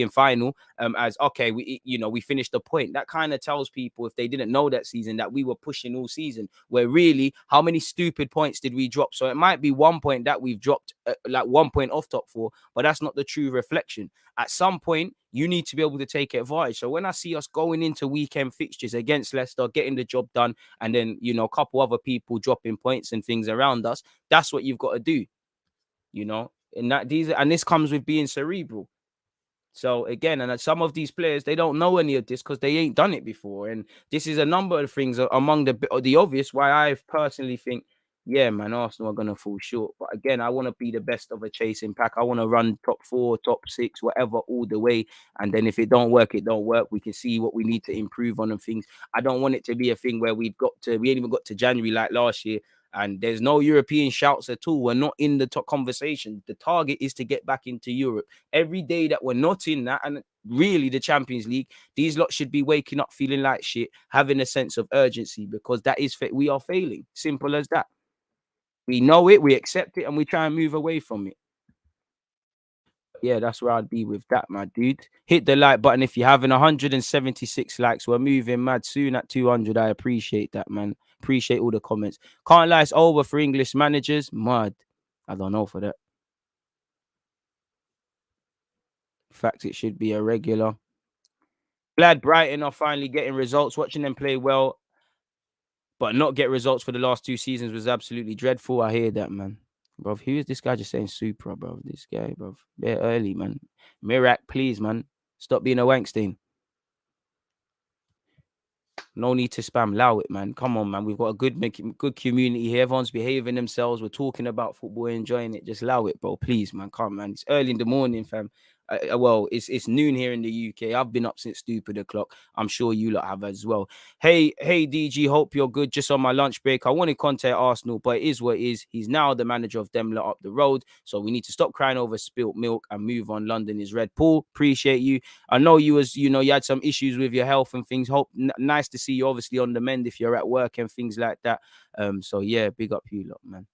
final as, okay, we finished a point. That kind of tells people, if they didn't know that season, that we were pushing all season, where really, how many stupid points did we drop? So it might be 1 point that we've dropped, like 1 point off top 4, but that's not the true reflection. At some point, you need to be able to take advantage. So when I see us going into weekend fixtures against Leicester, getting the job done, and then, you know, a couple other people dropping points and things around us, that's what you've got to do, you know. And this comes with being cerebral. So again, and some of these players, they don't know any of this because they ain't done it before. And this is a number of things among the obvious why I personally think, yeah, man, Arsenal are going to fall short. But again, I want to be the best of a chasing pack. I want to run top 4, top 6, whatever, all the way. And then if it don't work, it don't work. We can see what we need to improve on and things. I don't want it to be a thing where we ain't even got to January like last year, and there's no European shouts at all. We're not in the top conversation. The target is to get back into Europe. Every day that we're not in that, and really the Champions League, these lot should be waking up feeling like shit, having a sense of urgency, because we are failing. Simple as that. We know it, we accept it, and we try and move away from it. Yeah, that's where I'd be with that, my dude. Hit the like button if you're having 176 likes. We're moving mad soon at 200. I appreciate that, man. Appreciate all the comments. Can't lie, it's over for English managers. Mad. I don't know for that. Fact, it should be a regular. Glad Brighton are finally getting results. Watching them play well, but not get results for the last 2 seasons was absolutely dreadful. I hear that, man. Bro, who is this guy just saying Supra, bro? This guy, bro. Bit early, man. Mirak, please, man. Stop being a wankstein. No need to spam. Allow it, man. Come on, man. We've got a good community here. Everyone's behaving themselves. We're talking about football, enjoying it. Just allow it, bro. Please, man. Come on, man. It's early in the morning, fam. Well, it's noon here in the UK. I've been up since stupid o'clock. I'm sure you lot have as well. Hey, DG, hope you're good. Just on my lunch break. I wanted Conte at Arsenal, but it is what it is. He's now the manager of them lot up the road. So we need to stop crying over spilt milk and move on. London is red. Paul, appreciate you. I know you had some issues with your health and things. Hope nice to see you obviously on the mend if you're at work and things like that. So yeah, big up you lot, man.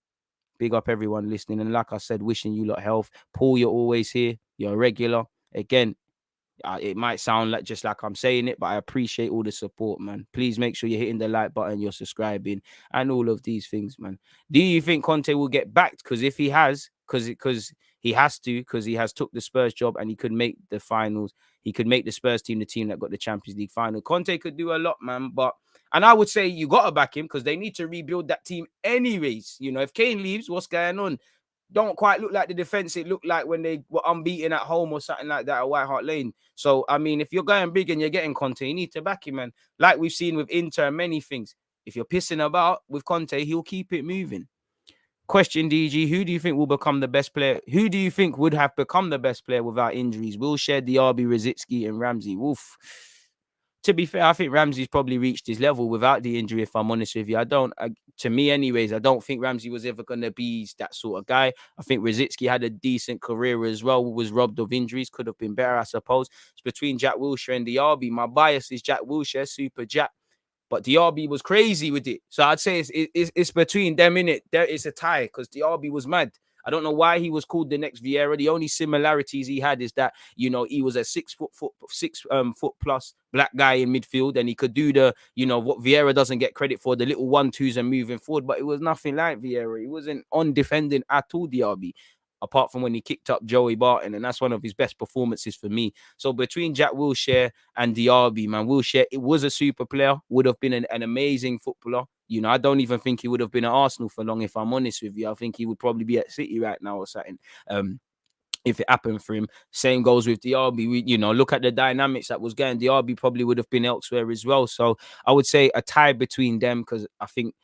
Big up everyone listening. And like I said, wishing you lot health. Paul, you're always here. You're a regular. Again, it might sound like just like I'm saying it, but I appreciate all the support, man. Please make sure you're hitting the like button, you're subscribing, and all of these things, man. Do you think Conte will get backed? Because if he has, because he has to, because he has took the Spurs job and he could make the finals. He could make the Spurs team the team that got the Champions League final. Conte could do a lot, man. And I would say you got to back him because they need to rebuild that team anyways. If Kane leaves, what's going on? Don't quite look like the defense it looked like when they were unbeaten at home or something like that at White Hart Lane. So, I mean, if you're going big and you're getting Conte, you need to back him, man. Like we've seen with Inter and many things. If you're pissing about with Conte, he'll keep it moving. Question, DG, who do you think will become the best player? Who do you think would have become the best player without injuries? Wilshere, Diaby, Rosicky, and Ramsey. Wolf. To be fair, I think Ramsey's probably reached his level without the injury, if I'm honest with you. To me anyways, I don't think Ramsey was ever going to be that sort of guy. I think Rosicky had a decent career as well, was robbed of injuries, could have been better, I suppose. It's between Jack Wilshere and Diaby. My bias is Jack Wilshere, super Jack. But Diaby was crazy with it. So I'd say it's between them, innit? There is a tie because Diaby was mad. I don't know why he was called the next Vieira. The only similarities he had is that, he was a 6 foot plus black guy in midfield and he could do the, what Vieira doesn't get credit for, the little 1-2s and moving forward. But it was nothing like Vieira. He wasn't on defending at all, Diaby, apart from when he kicked up Joey Barton, and that's one of his best performances for me. So between Jack Wilshere and Diaby, man, Wilshere, it was a super player, would have been an amazing footballer. I don't even think he would have been at Arsenal for long, if I'm honest with you. I think he would probably be at City right now or something. If it happened for him. Same goes with Diaby. Look at the dynamics that was going. Diaby probably would have been elsewhere as well. So I would say a tie between them because I think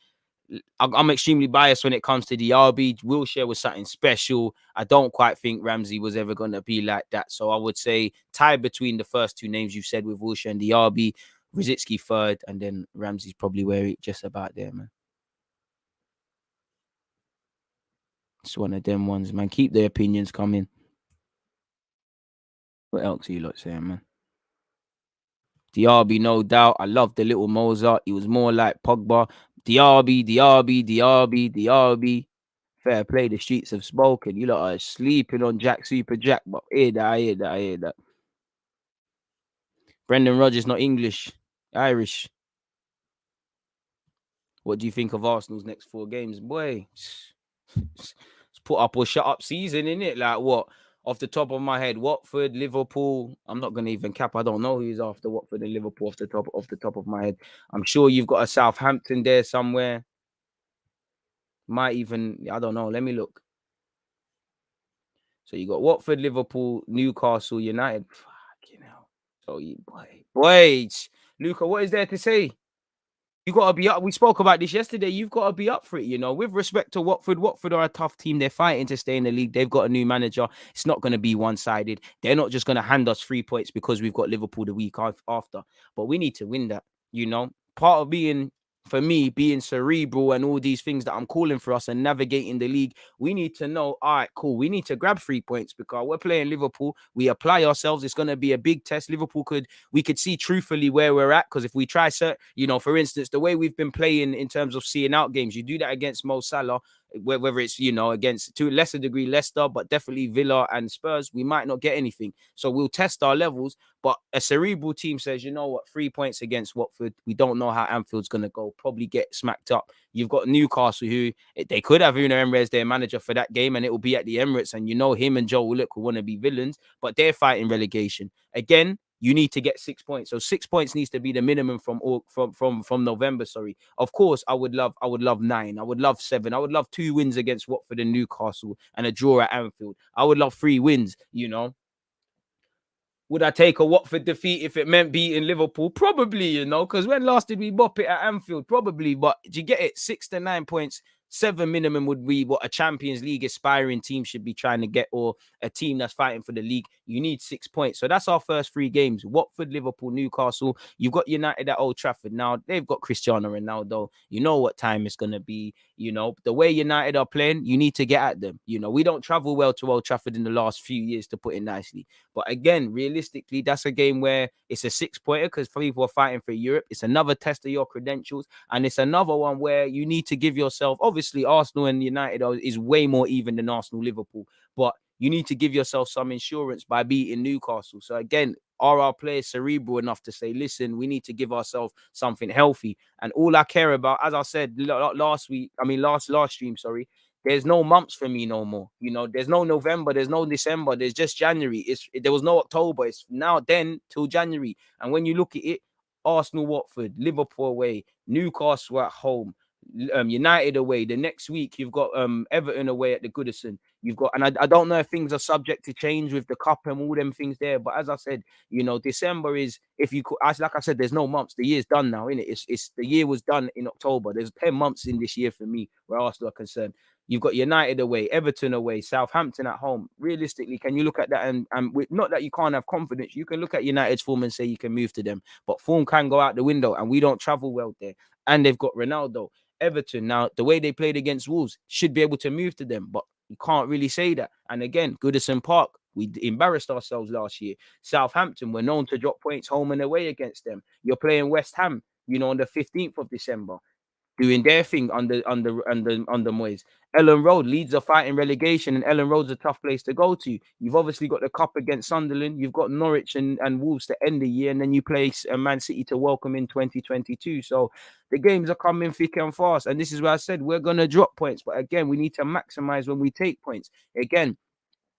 I'm extremely biased when it comes to Diaby. Wilshere was something special. I don't quite think Ramsey was ever going to be like that. So I would say tie between the first two names you said with Wilshere and Diaby. Rosicky third, and then Ramsey's probably where it just about there, man. It's one of them ones, man. Keep the opinions coming. What else are you lot saying, man? Diaby, no doubt. I love the little Mozart. He was more like Pogba. Diaby. Fair play. The streets have spoken. You lot are sleeping on Jack, Super Jack. But I hear that. Brendan Rodgers, not English, Irish. What do you think of Arsenal's next 4 games? Boy, it's put up or shut up season, innit? Like what? Off the top of my head, Watford, Liverpool. I'm not gonna even cap. I don't know who's after Watford and Liverpool off the top of my head. I'm sure you've got a Southampton there somewhere. Might even, I don't know. Let me look. So you got Watford, Liverpool, Newcastle, United. Fucking hell. So you boy, Luca, what is there to say? You got to be up. We spoke about this yesterday. You've got to be up for it, With respect to Watford, Watford are a tough team. They're fighting to stay in the league. They've got a new manager. It's not going to be one-sided. They're not just going to hand us 3 points because we've got Liverpool the week after. But we need to win that, Part of being cerebral and all these things that I'm calling for us and navigating the league, we need to know, all right, cool, we need to grab 3 points because we're playing Liverpool. We apply ourselves. It's going to be a big test. We could see truthfully where we're at because if we try, for instance, the way we've been playing in terms of seeing out games, you do that against Mo Salah, whether it's, against to a lesser degree Leicester, but definitely Villa and Spurs, we might not get anything. So we'll test our levels. But a cerebral team says, 3 points against Watford. We don't know how Anfield's going to go. Probably get smacked up. You've got Newcastle, who they could have Unai Emery as their manager for that game, and it will be at the Emirates. And him and Joe Willock will want to be villains, but they're fighting relegation. Again, you need to get 6 points. So 6 points needs to be the minimum from November. Sorry. Of course, I would love 9. I would love 7. I would love 2 wins against Watford and Newcastle and a draw at Anfield. I would love 3 wins, Would I take a Watford defeat if it meant beating Liverpool? Probably, you know, because when last did we bop it at Anfield? Probably, but do you get it? 6 to 9 points, 7 minimum would be what a Champions League aspiring team should be trying to get, or a team that's fighting for the league. You need 6 points. So that's our first 3 games: Watford, Liverpool, Newcastle. You've got United at Old Trafford. Now they've got Cristiano Ronaldo. You know what time it's gonna be. You know, the way United are playing, you need to get at them. You know, we don't travel well to Old Trafford in the last few years, to put it nicely. But again, realistically, that's a game where it's a 6-pointer because people are fighting for Europe. It's another test of your credentials. And it's another one where you need to give yourself, obviously, Arsenal and United is way more even than Arsenal, Liverpool. But you need to give yourself some insurance by beating Newcastle. So again, are our players cerebral enough to say, listen, we need to give ourselves something healthy? And all I care about, as I said last stream, sorry, there's no months for me no more. You know, there's no November, there's no December, there's just January. There was no October. It's now then till January. And when you look at it, Arsenal, Watford, Liverpool away, Newcastle at home, United away. The next week you've got Everton away at the Goodison. You've got, and I don't know if things are subject to change with the cup and all them things there. But as I said, you know, December is, if you could, like I said, there's no months. The year's done now, isn't it? It's the year was done in October. There's 10 months in this year for me where Arsenal are concerned. You've got United away, Everton away, Southampton at home. Realistically, can you look at that and not that you can't have confidence? You can look at United's form and say you can move to them, but form can go out the window, and we don't travel well there. And they've got Ronaldo. Everton, now the way they played against Wolves, should be able to move to them, but you can't really say that. And again, Goodison Park, we embarrassed ourselves last year. Southampton, we're known to drop points home and away against them. You're playing West Ham, you know, on the 15th of December, doing their thing under Moyes. Ellen Road, Leeds are fighting relegation, and Ellen Road's a tough place to go to. You've obviously got the cup against Sunderland. You've got Norwich and Wolves to end the year, and then you play Man City to welcome in 2022. So the games are coming thick and fast, and this is where I said we're gonna drop points. But again, we need to maximize when we take points. Again,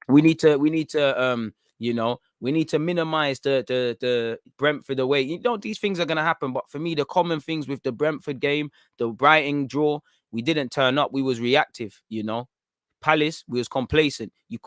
we need to we need to minimize the Brentford away. You know, these things are gonna happen, but for me, the common things with the Brentford game, the Brighton draw, we didn't turn up. We was reactive, you know. Palace, we was complacent. We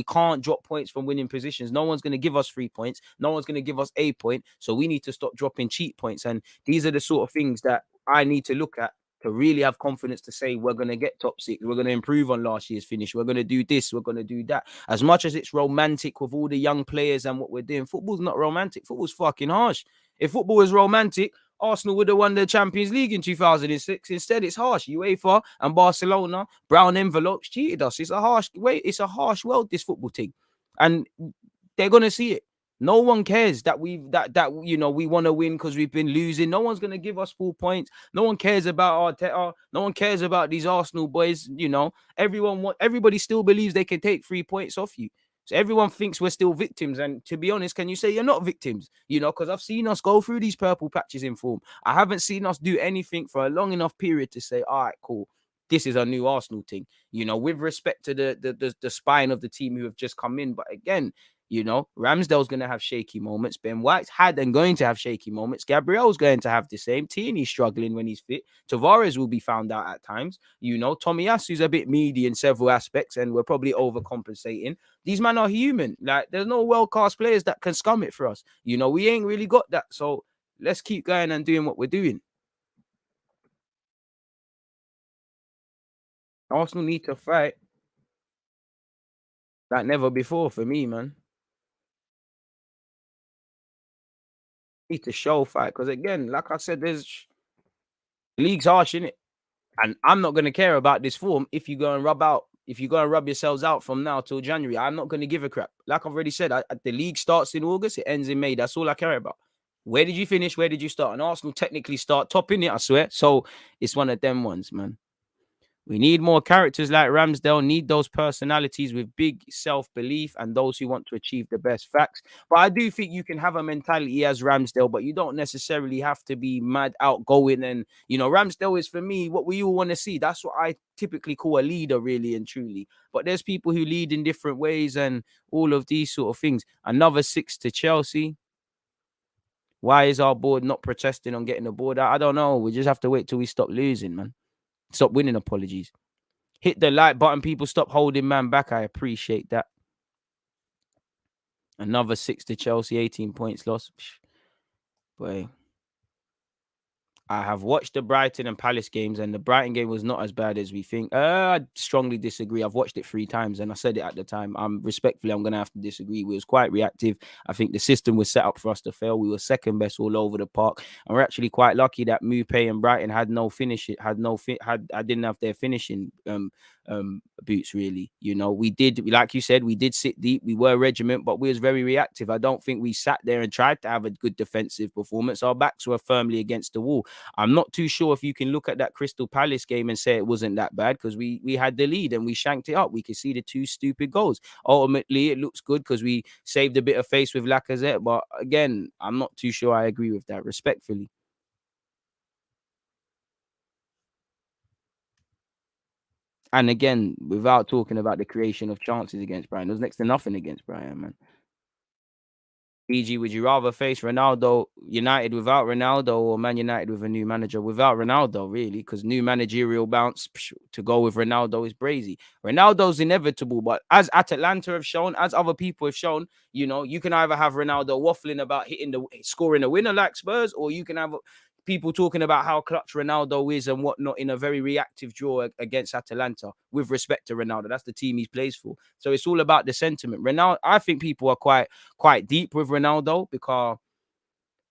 can't drop points from winning positions. No one's going to give us 3 points. No one's going to give us a point. So we need to stop dropping cheap points. And these are the sort of things that I need to look at to really have confidence to say we're going to get top 6. We're going to improve on last year's finish. We're going to do this. We're going to do that. As much as it's romantic with all the young players and what we're doing, football's not romantic. Football's fucking harsh. If football was romantic, Arsenal would have won the Champions League in 2006. Instead, it's harsh. UEFA and Barcelona, brown envelopes, cheated us. It's a harsh way. It's a harsh world, this football thing. And they're going to see it. No one cares that we want to win because we've been losing. No one's going to give us 4 points. No one cares about Arteta. No one cares about these Arsenal boys. You know, everybody still believes they can take 3 points off you. So everyone thinks we're still victims. And to be honest, can you say you're not victims? You know, because I've seen us go through these purple patches in form. I haven't seen us do anything for a long enough period to say, all right, cool, this is a new Arsenal thing. You know, with respect to the spine of the team who have just come in. But again, you know, Ramsdale's going to have shaky moments. Ben White's had and going to have shaky moments. Gabriel's going to have the same. Tierney's struggling when he's fit. Tavares will be found out at times. You know, Tomiyasu's a bit meaty in several aspects, and we're probably overcompensating. These men are human. Like, there's no world-class players that can scum it for us. You know, we ain't really got that. So let's keep going and doing what we're doing. Arsenal need to fight like never before for me, man. Need to show fight because again, like I said, there's league's harsh, innit? And I'm not gonna care about this form if you go and rub yourselves out from now till January. I'm not gonna give a crap. Like I've already said, the league starts in August, it ends in May. That's all I care about. Where did you finish? Where did you start? And Arsenal technically start top in it, I swear. So it's one of them ones, man. We need more characters like Ramsdale, need those personalities with big self-belief and those who want to achieve the best facts. But I do think you can have a mentality as Ramsdale, but you don't necessarily have to be mad outgoing. And, you know, Ramsdale is, for me, what we all want to see. That's what I typically call a leader, really and truly. But there's people who lead in different ways and all of these sort of things. Another 6 to Chelsea. Why is our board not protesting on getting the board out? I don't know. We just have to wait till we stop losing, man. Stop winning, apologies. Hit the like button, people. Stop holding man back. I appreciate that. Another 6 to Chelsea, 18 points lost. Boy. I have watched the Brighton and Palace games, and the Brighton game was not as bad as we think. I strongly disagree. I've watched it 3 times, and I said it at the time. I'm going to have to disagree. We was quite reactive. I think the system was set up for us to fail. We were second best all over the park, and we're actually quite lucky that Mupé and Brighton had no finish. It had no I didn't have their finishing boots really. You know, we did, like you said, we did sit deep. We were regiment, but we was very reactive. I don't think we sat there and tried to have a good defensive performance. Our backs were firmly against the wall. I'm not too sure if you can look at that Crystal Palace game and say it wasn't that bad, because we had the lead and we shanked it up. We could see the 2 stupid goals. Ultimately, it looks good because we saved a bit of face with Lacazette. But again, I'm not too sure I agree with that, respectfully. And again, without talking about the creation of chances against Brian, there was next to nothing against Brian, man. E.g., would you rather face Ronaldo United without Ronaldo or Man United with a new manager without Ronaldo, really? Because new managerial bounce to go with Ronaldo is brazy. Ronaldo's inevitable, but as Atalanta have shown, as other people have shown, you know, you can either have Ronaldo waffling about scoring a winner like Spurs, or you can have people talking about how clutch Ronaldo is and whatnot in a very reactive draw against Atalanta with respect to Ronaldo. That's the team he plays for. So it's all about the sentiment. Ronaldo, I think people are quite deep with Ronaldo because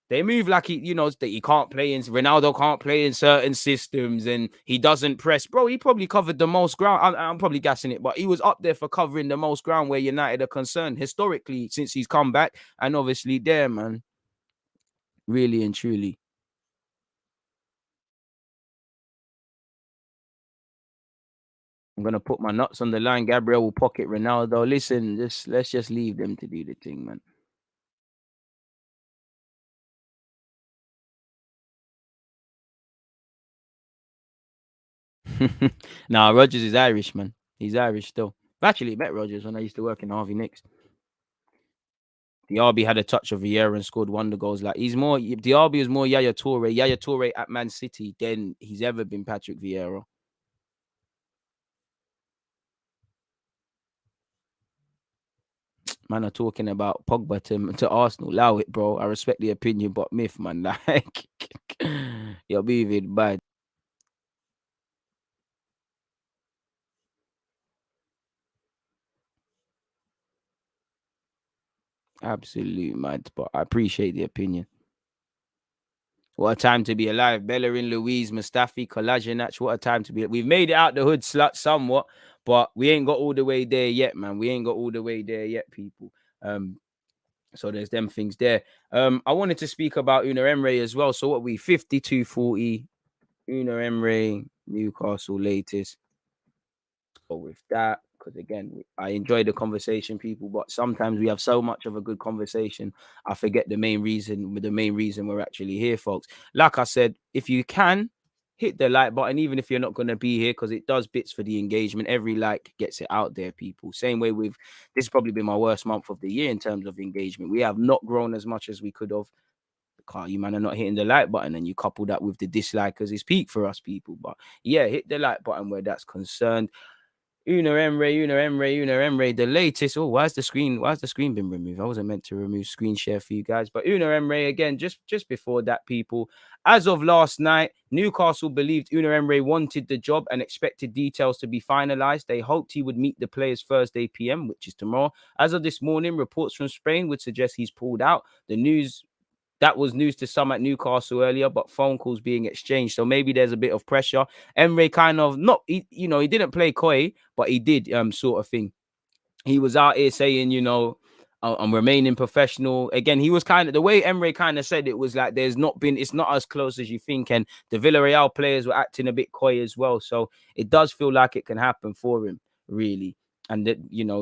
they move like that he can't play in Ronaldo can't play in certain systems and he doesn't press. Bro, he probably covered the most ground. I'm probably gassing it, but he was up there for covering the most ground where United are concerned historically since he's come back. And obviously there, man, really and truly. I'm gonna put my nuts on the line. Gabriel will pocket Ronaldo. Listen, let's just leave them to do the thing, man. Nah, Rogers is Irish, man. He's Irish still. I've actually met Rogers when I used to work in Harvey Nicks. Diaby had a touch of Vieira and scored wonder goals. Like Diaby is more Yaya Toure. Yaya Toure at Man City than he's ever been Patrick Vieira. Man are talking about Pogba to Arsenal. Allow it, bro. I respect the opinion, but myth, man. Like you're moving bad. Absolute mad. But I appreciate the opinion. What a time to be alive. Bellerin, Louise, Mustafi, Kolasinac. What a time to be. We've made it out the hood slut somewhat, but we ain't got all the way there yet, man. We ain't got all the way there yet, people. So there's them things there. I wanted to speak about Unai Emery as well. So what we 52-40, Unai Emery, Newcastle latest. Go with that. Because again, I enjoy the conversation, people, but sometimes we have so much of a good conversation, I forget the main reason we're actually here, folks. Like I said, if you can hit the like button, even if you're not going to be here, because it does bits for the engagement. Every like gets it out there, people. Same way this has probably been my worst month of the year in terms of engagement. We have not grown as much as we could have. You man are not hitting the like button, and you couple that with the dislikers, it's peak for us, people. But yeah, hit the like button where that's concerned. Unai Emery, the latest. Oh, why's the screen been removed? I wasn't meant to remove screen share for you guys. But Unai Emery, again, just before that, people. As of last night, Newcastle believed Unai Emery wanted the job and expected details to be finalized. They hoped he would meet the players Thursday PM, which is tomorrow. As of this morning, reports from Spain would suggest he's pulled out. That was news to some at Newcastle earlier, but phone calls being exchanged. So maybe there's a bit of pressure. Emery kind of he didn't play coy, but he did sort of thing. He was out here saying, I'm remaining professional. Again, he was kind of the way Emery kind of said it was like it's not as close as you think. And the Villarreal players were acting a bit coy as well. So it does feel like it can happen for him, really. And that,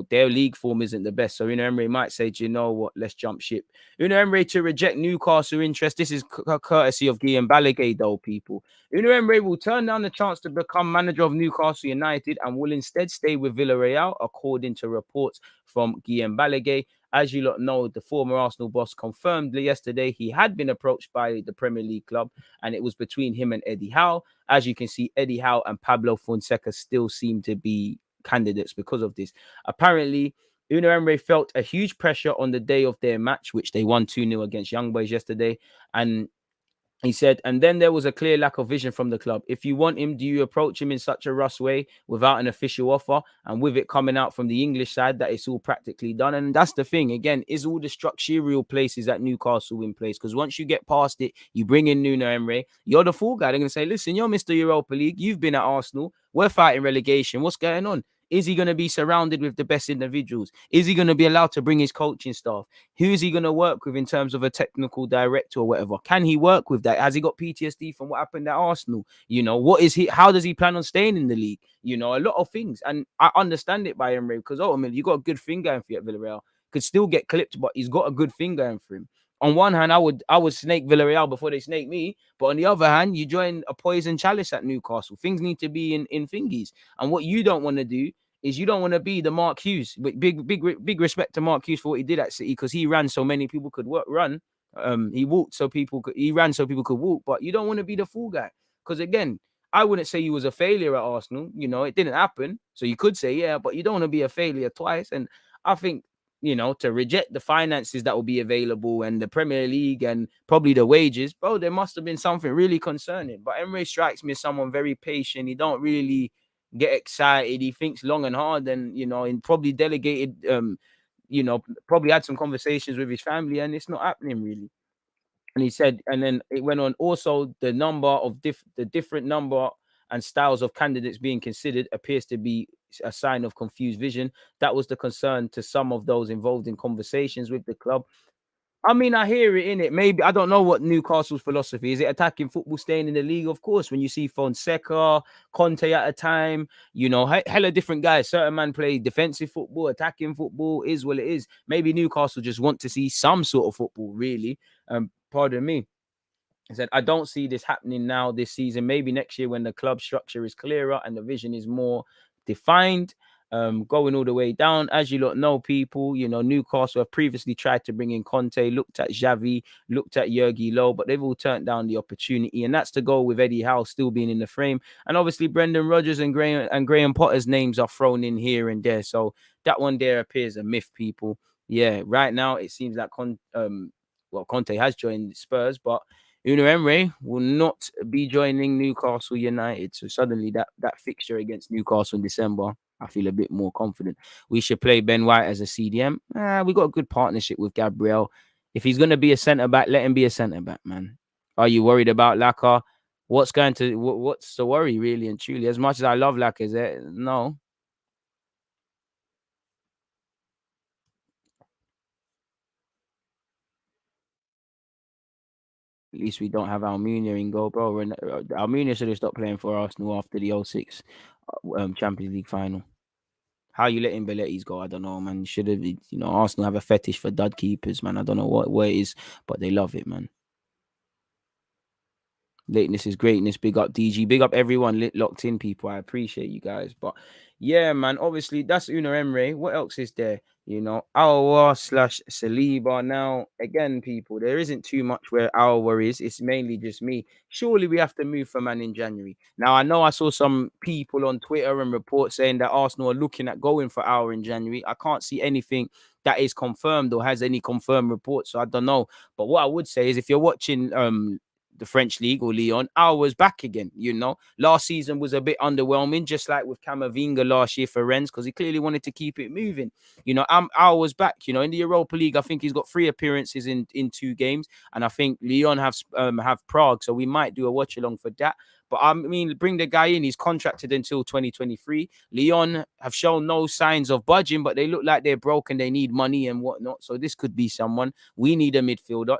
their league form isn't the best. So Unai Emery might say, do you know what? Let's jump ship. Unai Emery to reject Newcastle interest. This is courtesy of Guillaume Balaguer, though, people. Unai Emery will turn down the chance to become manager of Newcastle United and will instead stay with Villarreal, according to reports from Guillaume Balaguer. As you lot know, the former Arsenal boss confirmed yesterday he had been approached by the Premier League club, and it was between him and Eddie Howe. As you can see, Eddie Howe and Pablo Fonseca still seem to be candidates because of this. Apparently, Unai Emery felt a huge pressure on the day of their match, which they won 2-0 against Young Boys yesterday. And he said, and then there was a clear lack of vision from the club. If you want him, do you approach him in such a rush way without an official offer? And with it coming out from the English side that it's all practically done. And that's the thing. Again, is all the structural places at Newcastle in place? Because once you get past it, you bring in Nuno Emery, you're the full guy. They're going to say, listen, you're Mr. Europa League. You've been at Arsenal. We're fighting relegation. What's going on? Is he going to be surrounded with the best individuals? Is he going to be allowed to bring his coaching staff? Who is he going to work with in terms of a technical director or whatever? Can he work with that? Has he got PTSD from what happened at Arsenal? You know, what is he? How does he plan on staying in the league? You know, a lot of things. And I understand it by Emery because ultimately you got a good thing going for you at Villarreal. Could still get clipped, but he's got a good thing going for him. On one hand, I would snake Villarreal before they snake me. But on the other hand, you join a poison chalice at Newcastle. Things need to be in thingies. And what you don't want to do is you don't want to be the Mark Hughes. Big respect to Mark Hughes for what he did at City because he ran so many people could run. He walked so people could. He ran so people could walk. But you don't want to be the fool guy because again, I wouldn't say you was a failure at Arsenal. You know, it didn't happen. So you could say yeah, but you don't want to be a failure twice. And I think, you know, to reject the finances that will be available and the Premier League and probably the wages, bro, there must have been something really concerning. But Emery strikes me as someone very patient. He don't really get excited. He thinks long and hard, and you know, and probably delegated. You know, probably had some conversations with his family, and it's not happening really. And he said, and then it went on. Also, the number of the different number and styles of candidates being considered appears to be a sign of confused vision. That was the concern to some of those involved in conversations with the club. I mean, I hear it in it. Maybe I don't know what Newcastle's philosophy is. It attacking football, staying in the league, of course. When you see Fonseca, Conte at a time, you know, hella different guys. Certain man play defensive football, attacking football is what it is. Maybe Newcastle just want to see some sort of football, really. Pardon me. I said, I don't see this happening now this season. Maybe next year when the club structure is clearer and the vision is more defined, going all the way down. As you lot know, people, you know, Newcastle have previously tried to bring in Conte, looked at Xavi, looked at Jurgi Low, but they've all turned down the opportunity. And that's the goal with Eddie Howe still being in the frame. And obviously, Brendan Rodgers and Graham Potter's names are thrown in here and there. So that one there appears a myth, people. Yeah, right now it seems like Conte has joined Spurs, but Unai Emery will not be joining Newcastle United. So suddenly that fixture against Newcastle in December, I feel a bit more confident. We should play Ben White as a CDM. We got a good partnership with Gabriel. If he's going to be a centre-back, let him be a centre-back, man. Are you worried about Laka? What's the worry, really and truly? As much as I love Lacazette, no. At least we don't have Almunia in goal, bro. Almunia should have stopped playing for Arsenal after the 06 Champions League final. How you letting Belletti's go? I don't know, man. Should have, you know, Arsenal have a fetish for dud keepers, man. I don't know what it is, but they love it, man. Lateness is greatness. Big up DG. Big up everyone locked in, people. I appreciate you guys. But yeah, man, obviously that's Unai Emery. What else is there? You know, Aouar / SALIBA. Now, again, people, there isn't too much where Aouar is. It's mainly just me. Surely we have to move for man in January. Now, I know I saw some people on Twitter and reports saying that Arsenal are looking at going for Aouar in January. I can't see anything that is confirmed or has any confirmed reports. So I don't know. But what I would say is if you're watching the French league or Lyon, Aouar's back again. You know, last season was a bit underwhelming, just like with Camavinga last year for Rennes, because he clearly wanted to keep it moving. You know, Aouar's back. You know, in the Europa League, I think he's got 3 appearances in 2 games, and I think Lyon have Prague, so we might do a watch along for that. But I mean, bring the guy in. He's contracted until 2023. Lyon have shown no signs of budging, but they look like they're broke and they need money and whatnot. So this could be someone. We need a midfielder.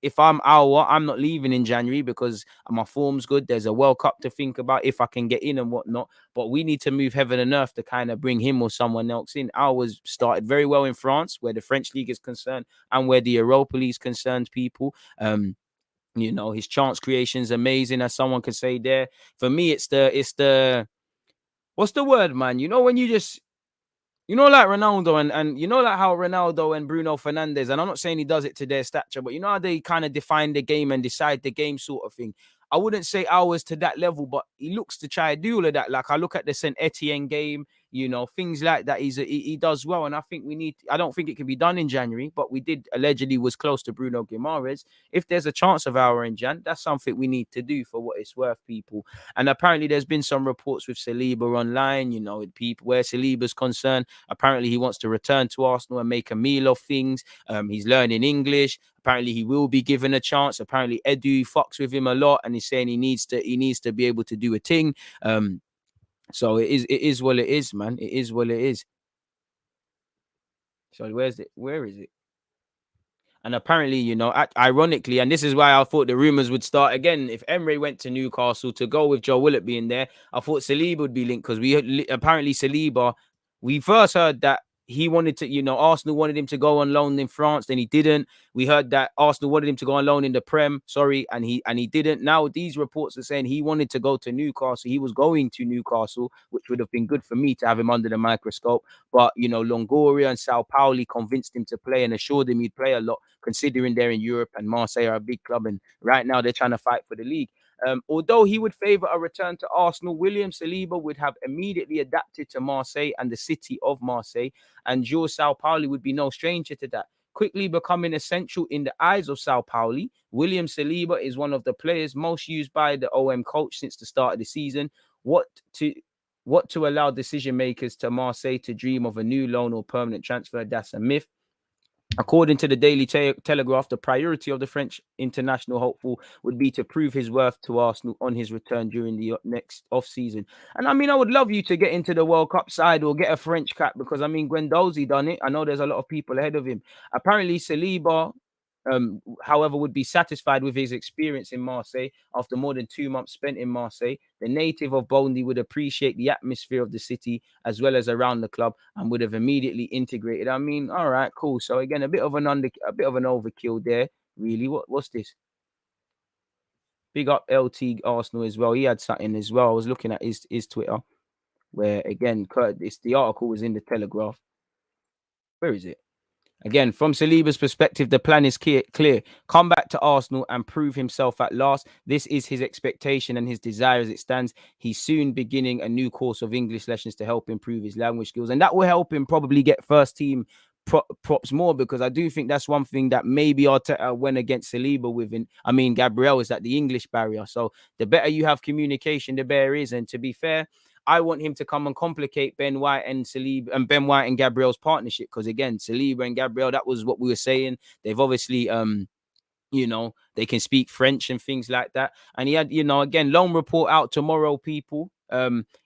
If I'm Aouar, I'm not leaving in January because my form's good. There's a World Cup to think about if I can get in and whatnot. But we need to move heaven and earth to kind of bring him or someone else in. Aouar's started very well in France, where the French league is concerned and where the Europa League is concerned, people. You know, his chance creation is amazing, as someone could say there. For me, it's the what's the word, man? You know, when you just, you know, like Ronaldo and you know, like how Ronaldo and Bruno Fernandes, and I'm not saying he does it to their stature, but you know how they kind of define the game and decide the game sort of thing. I wouldn't say Aouar's to that level, but he looks to try to do all of that. Like I look at the Saint Etienne game, you know, things like that. He does well, and I think I don't think it can be done in January, but we did allegedly was close to Bruno Guimaraes. If there's a chance of Aouar in Jan, that's something we need to do for what it's worth, people. And apparently there's been some reports with Saliba online, you know, with people where Saliba's concerned. Apparently he wants to return to Arsenal and make a meal of things. He's learning English. Apparently he will be given a chance. Apparently Edu fucks with him a lot, and he's saying he needs to be able to do a thing. So it is what it is, man. It is what it is. So where is it? And apparently, you know, ironically, and this is why I thought the rumors would start again. If Emery went to Newcastle to go with Joe Willett being there, I thought Saliba would be linked, because apparently Saliba, we first heard that he wanted to, you know, Arsenal wanted him to go on loan in France, then he didn't. We heard that Arsenal wanted him to go on loan in the Prem, and he didn't. Now these reports are saying he wanted to go to Newcastle. He was going to Newcastle, which would have been good for me to have him under the microscope. But, you know, Longoria and Sao Paulo convinced him to play and assured him he'd play a lot, considering they're in Europe and Marseille are a big club, and right now they're trying to fight for the league. Although he would favour a return to Arsenal, William Saliba would have immediately adapted to Marseille and the city of Marseille, and João Sao Paulo would be no stranger to that. Quickly becoming essential in the eyes of Sao Paulo, William Saliba is one of the players most used by the OM coach since the start of the season. What to allow decision makers to Marseille to dream of a new loan or permanent transfer, that's a myth. According to the Daily Telegraph, the priority of the French international hopeful would be to prove his worth to Arsenal on his return during the next off-season. And I mean, I would love you to get into the World Cup side or get a French cap, because I mean, Guendouzi done it. I know there's a lot of people ahead of him. Apparently, Saliba, however, would be satisfied with his experience in Marseille after more than 2 months spent in Marseille. The native of Bondy would appreciate the atmosphere of the city as well as around the club, and would have immediately integrated. I mean, all right, cool. So again, a bit of an overkill there. Really, what's this? Big up LT Arsenal as well. He had something as well. I was looking at his Twitter, where again, the article was in the Telegraph. Where is it? Again, from Saliba's perspective, the plan is clear. Come back to Arsenal and prove himself at last. This is his expectation and his desire as it stands. He's soon beginning a new course of English lessons to help improve his language skills. And that will help him probably get first team props more, because I do think that's one thing that maybe Arteta went against Saliba with. Gabriel, is that the English barrier. So the better you have communication, the better it is. And to be fair, I want him to come and complicate Ben White and Saliba, and Ben White and Gabriel's partnership, because again, Saliba and Gabriel, that was what we were saying. They've obviously you know, they can speak French and things like that. And he had, you know, again, loan report out tomorrow, people.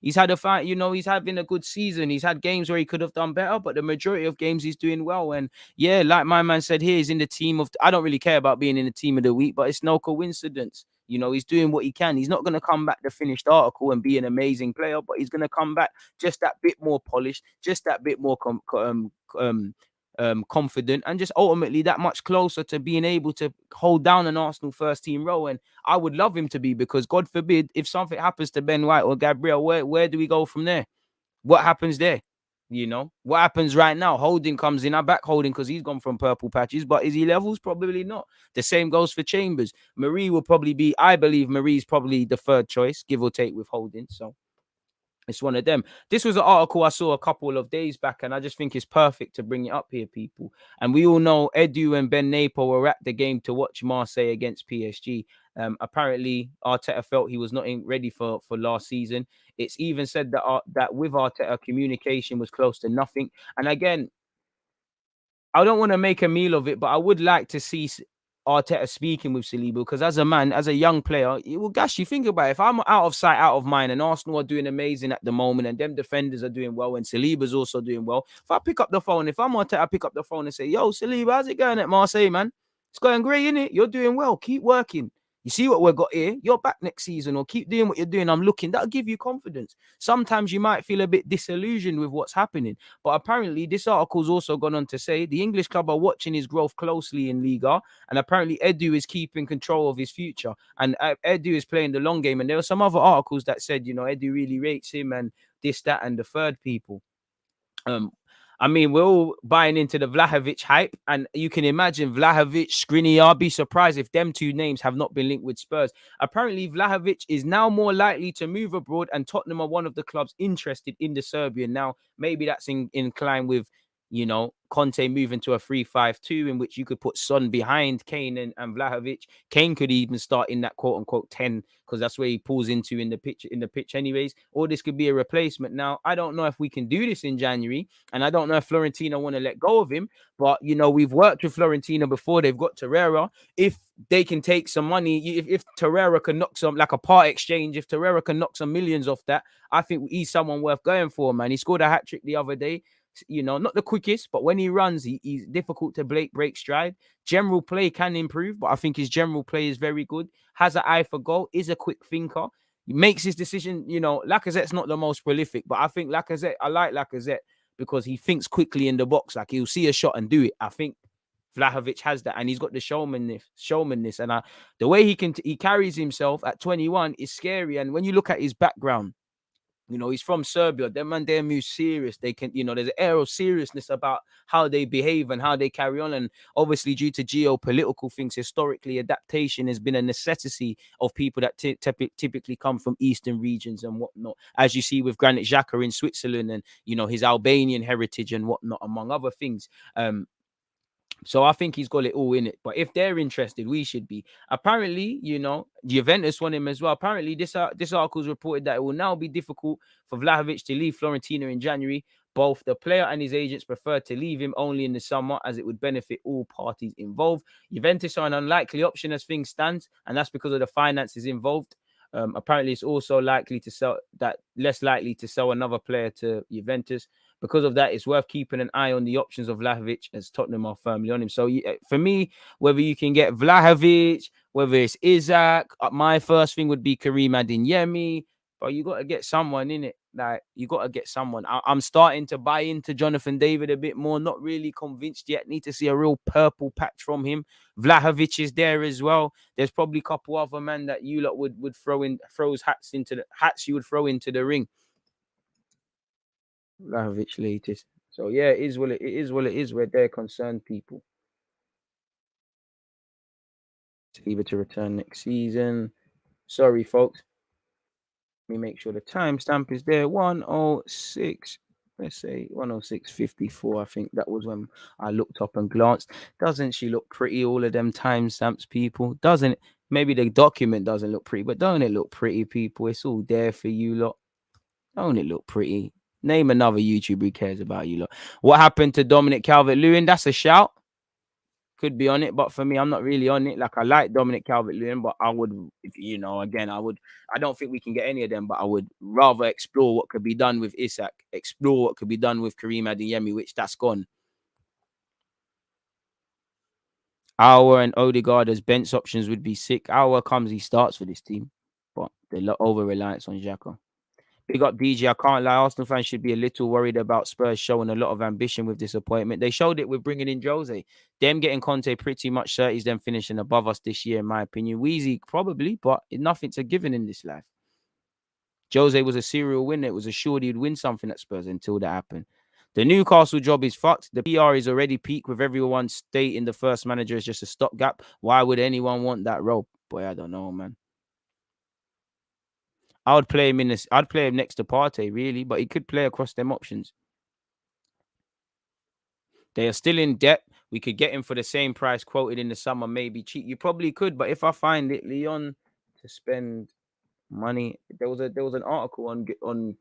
He's had a fight, you know, he's having a good season. He's had games where he could have done better, but the majority of games he's doing well. And yeah, like my man said here, he's in the team of, I don't really care about being in the team of the week, but it's no coincidence. You know, he's doing what he can. He's not going to come back the finished article and be an amazing player, but he's going to come back just that bit more polished, just that bit more confident, and just ultimately that much closer to being able to hold down an Arsenal first team role. And I would love him to be, because God forbid, if something happens to Ben White or Gabriel, where do we go from there? What happens there? You know, what happens right now? Holding comes in. I back Holding because he's gone from purple patches, but is he levels? Probably not. The same goes for Chambers. Marie will probably be, I believe Marie's probably the third choice, give or take, with Holding. So it's one of them. This was an article I saw a couple of days back, and I just think it's perfect to bring it up here, people. And we all know Edu and Ben Napo were at the game to watch Marseille against PSG. Apparently, Arteta felt he was not ready for last season. It's even said that with Arteta, communication was close to nothing. And again, I don't want to make a meal of it, but I would like to see Arteta speaking with Saliba, because as a man, as a young player, it will gash you. Think about it. If I'm out of sight, out of mind, and Arsenal are doing amazing at the moment, and them defenders are doing well, and Saliba's also doing well, if I pick up the phone, if I'm Arteta, I pick up the phone and say, yo, Saliba, how's it going at Marseille, man? It's going great, innit? You're doing well. Keep working. You see what we've got here? You're back next season, or keep doing what you're doing. I'm looking. That'll give you confidence. Sometimes you might feel a bit disillusioned with what's happening. But apparently, this article's also gone on to say the English club are watching his growth closely in Liga. And apparently, Edu is keeping control of his future. And Edu is playing the long game. And there were some other articles that said, you know, Edu really rates him and this, that, and the third, people. I mean, we're all buying into the Vlahovic hype, and you can imagine Vlahovic, Skriniar. I'd be surprised if them two names have not been linked with Spurs. Apparently, Vlahovic is now more likely to move abroad, and Tottenham are one of the clubs interested in the Serbian. Now, maybe that's in line with, Conte moving to a 3-5-2, in which you could put Son behind Kane and Vlahovic. Kane could even start in that quote unquote 10, because that's where he pulls into in the pitch anyways. Or this could be a replacement. Now, I don't know if we can do this in January, and I don't know if Florentina want to let go of him, but we've worked with Florentina before. They've got Torreira. If they can take some money, if Torreira can knock some, like a part exchange, if Torreira can knock some millions off that, I think he's someone worth going for, man. He scored a hat-trick the other day. Not the quickest, but when he runs, he's difficult to break stride. General play can improve, but I think his general play is very good. Has an eye for goal, is a quick thinker. He makes his decision. Lacazette's not the most prolific, but I think I like Lacazette because he thinks quickly in the box. Like, he'll see a shot and do it. I think Vlahovic has that, and he's got the showmanness, and the way he carries himself at 21 is scary. And when you look at his background, he's from Serbia. Them man, they're more serious. They can, there's an air of seriousness about how they behave and how they carry on. And obviously, due to geopolitical things, historically, adaptation has been a necessity of people that typically come from Eastern regions and whatnot. As you see with Granit Xhaka in Switzerland, and his Albanian heritage and whatnot, among other things. So I think he's got it all in it. But if they're interested, we should be. Apparently, Juventus want him as well. Apparently, this article's reported that it will now be difficult for Vlahovic to leave Fiorentina in January. Both the player and his agents prefer to leave him only in the summer, as it would benefit all parties involved. Juventus are an unlikely option as things stand, and that's because of the finances involved. Apparently, it's also less likely to sell another player to Juventus. Because of that, it's worth keeping an eye on the options of Vlahovic, as Tottenham are firmly on him. So for me, whether you can get Vlahovic, whether it's Isaac, my first thing would be Karim Adeyemi, but you got to get someone in it. Like, you got to get someone. I'm starting to buy into Jonathan David a bit more. Not really convinced yet. Need to see a real purple patch from him. Vlahovic is there as well. There's probably a couple other men that you lot would throw hats you would throw into the ring. Vlahovic latest. So yeah, it is what it is where they're concerned, people. Saliba to return next season. Sorry, folks. Let me make sure the timestamp is there. 106. Let's say 106.54. I think that was when I looked up and glanced. Doesn't she look pretty? All of them timestamps, people. Doesn't it? Maybe the document doesn't look pretty, but don't it look pretty, people? It's all there for you lot. Don't it look pretty? Name another YouTuber who cares about you lot. What happened to Dominic Calvert-Lewin? That's a shout. Could be on it, but for me, I'm not really on it. Like, I like Dominic Calvert-Lewin, but I would, again, I don't think we can get any of them, but I would rather explore what could be done with Isak, explore what could be done with Karim Adeyemi, which that's gone. Aouar and Odegaard as bench options would be sick. Aouar comes, he starts for this team, but the over-reliance on Xhaka. Big up DJ. I can't lie. Arsenal fans should be a little worried about Spurs showing a lot of ambition with this appointment. They showed it with bringing in Jose. Them getting Conte pretty much certain is them finishing above us this year, in my opinion. Wheezy, probably, but nothing's a given in this life. Jose was a serial winner. It was assured he'd win something at Spurs until that happened. The Newcastle job is fucked. The PR is already peaked with everyone stating the first manager is just a stopgap. Why would anyone want that role? Boy, I don't know, man. I'd play him next to Partey, really, but he could play across them options. They are still in debt. We could get him for the same price quoted in the summer, maybe cheap. You probably could, but if I find it, Lyon to spend money. There was an article on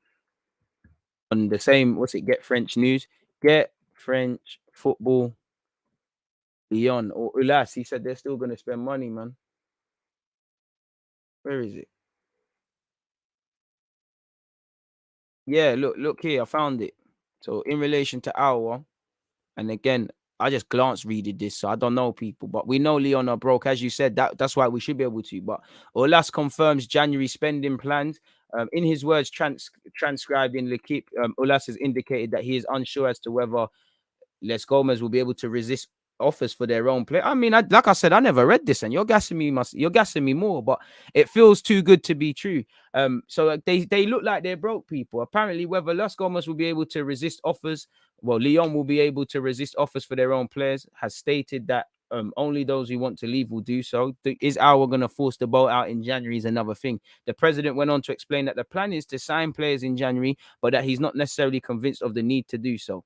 the same. Get French News. Get French Football. Lyon or Ulas. He said they're still going to spend money, man. Where is it? Yeah, look here. I found it. So in relation to Aouar, and again, I just readed this, so I don't know people, but we know Lyon are broke, as you said. That's why we should be able to. But Olas confirms January spending plans. In his words, transcribed in L'Equipe, Olas has indicated that he is unsure as to whether Les Gomez will be able to resist offers for their own play. I mean, like I said, I never read this, and you're gassing me more, but it feels too good to be true. So they look like they're broke people. Apparently, whether Las Gomas will be able to resist offers, well, Lyon will be able to resist offers for their own players, has stated that only those who want to leave will do so. Is Aouar going to force the boat out in January is another thing. The president went on to explain that the plan is to sign players in January, but that he's not necessarily convinced of the need to do so.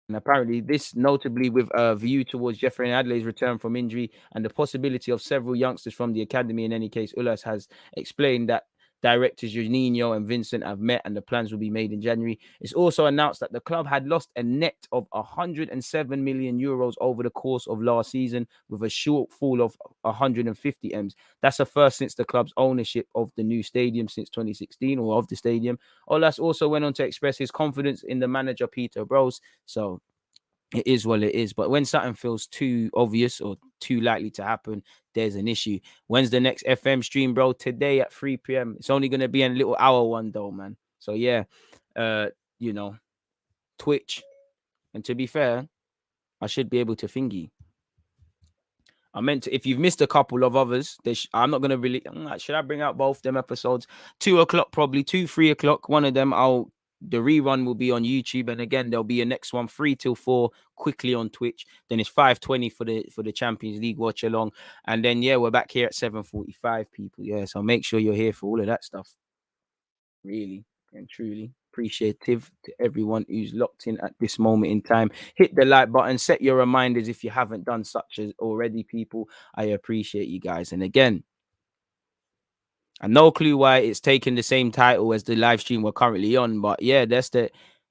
And apparently, this notably with a view towards Jeffrey Adley's return from injury and the possibility of several youngsters from the academy. In any case, Ulas has explained that directors Juninho and Vincent have met and the plans will be made in January. It's also announced that the club had lost a net of 107 million euros over the course of last season, with a shortfall of 150 M's. That's a first since the club's ownership of the new stadium since 2016, or of the stadium. Olas also went on to express his confidence in the manager Peter Bros. So it is what it is. But when something feels too obvious or too likely to happen, there's an issue. When's the next FM stream, bro? Today at 3 p.m. It's only going to be a little hour one, though, man. So, yeah, you know, Twitch. And to be fair, I should be able to thingy. I meant to, if you've missed a couple of others, I'm not going to really, should I bring out both them episodes? 2 o'clock, probably 2, 3 o'clock. One of them, the rerun will be on YouTube. And again, there'll be a next one, 3 till 4, quickly on Twitch. Then it's 5:20 for the Champions League watch along. And then, yeah, we're back here at 7:45, people. Yeah, so make sure you're here for all of that stuff. Really and truly appreciative to everyone who's locked in at this moment in time. Hit the like button, set your reminders if you haven't done such as already, people. I appreciate you guys. And again, I no clue why it's taking the same title as the live stream we're currently on, but yeah, that's the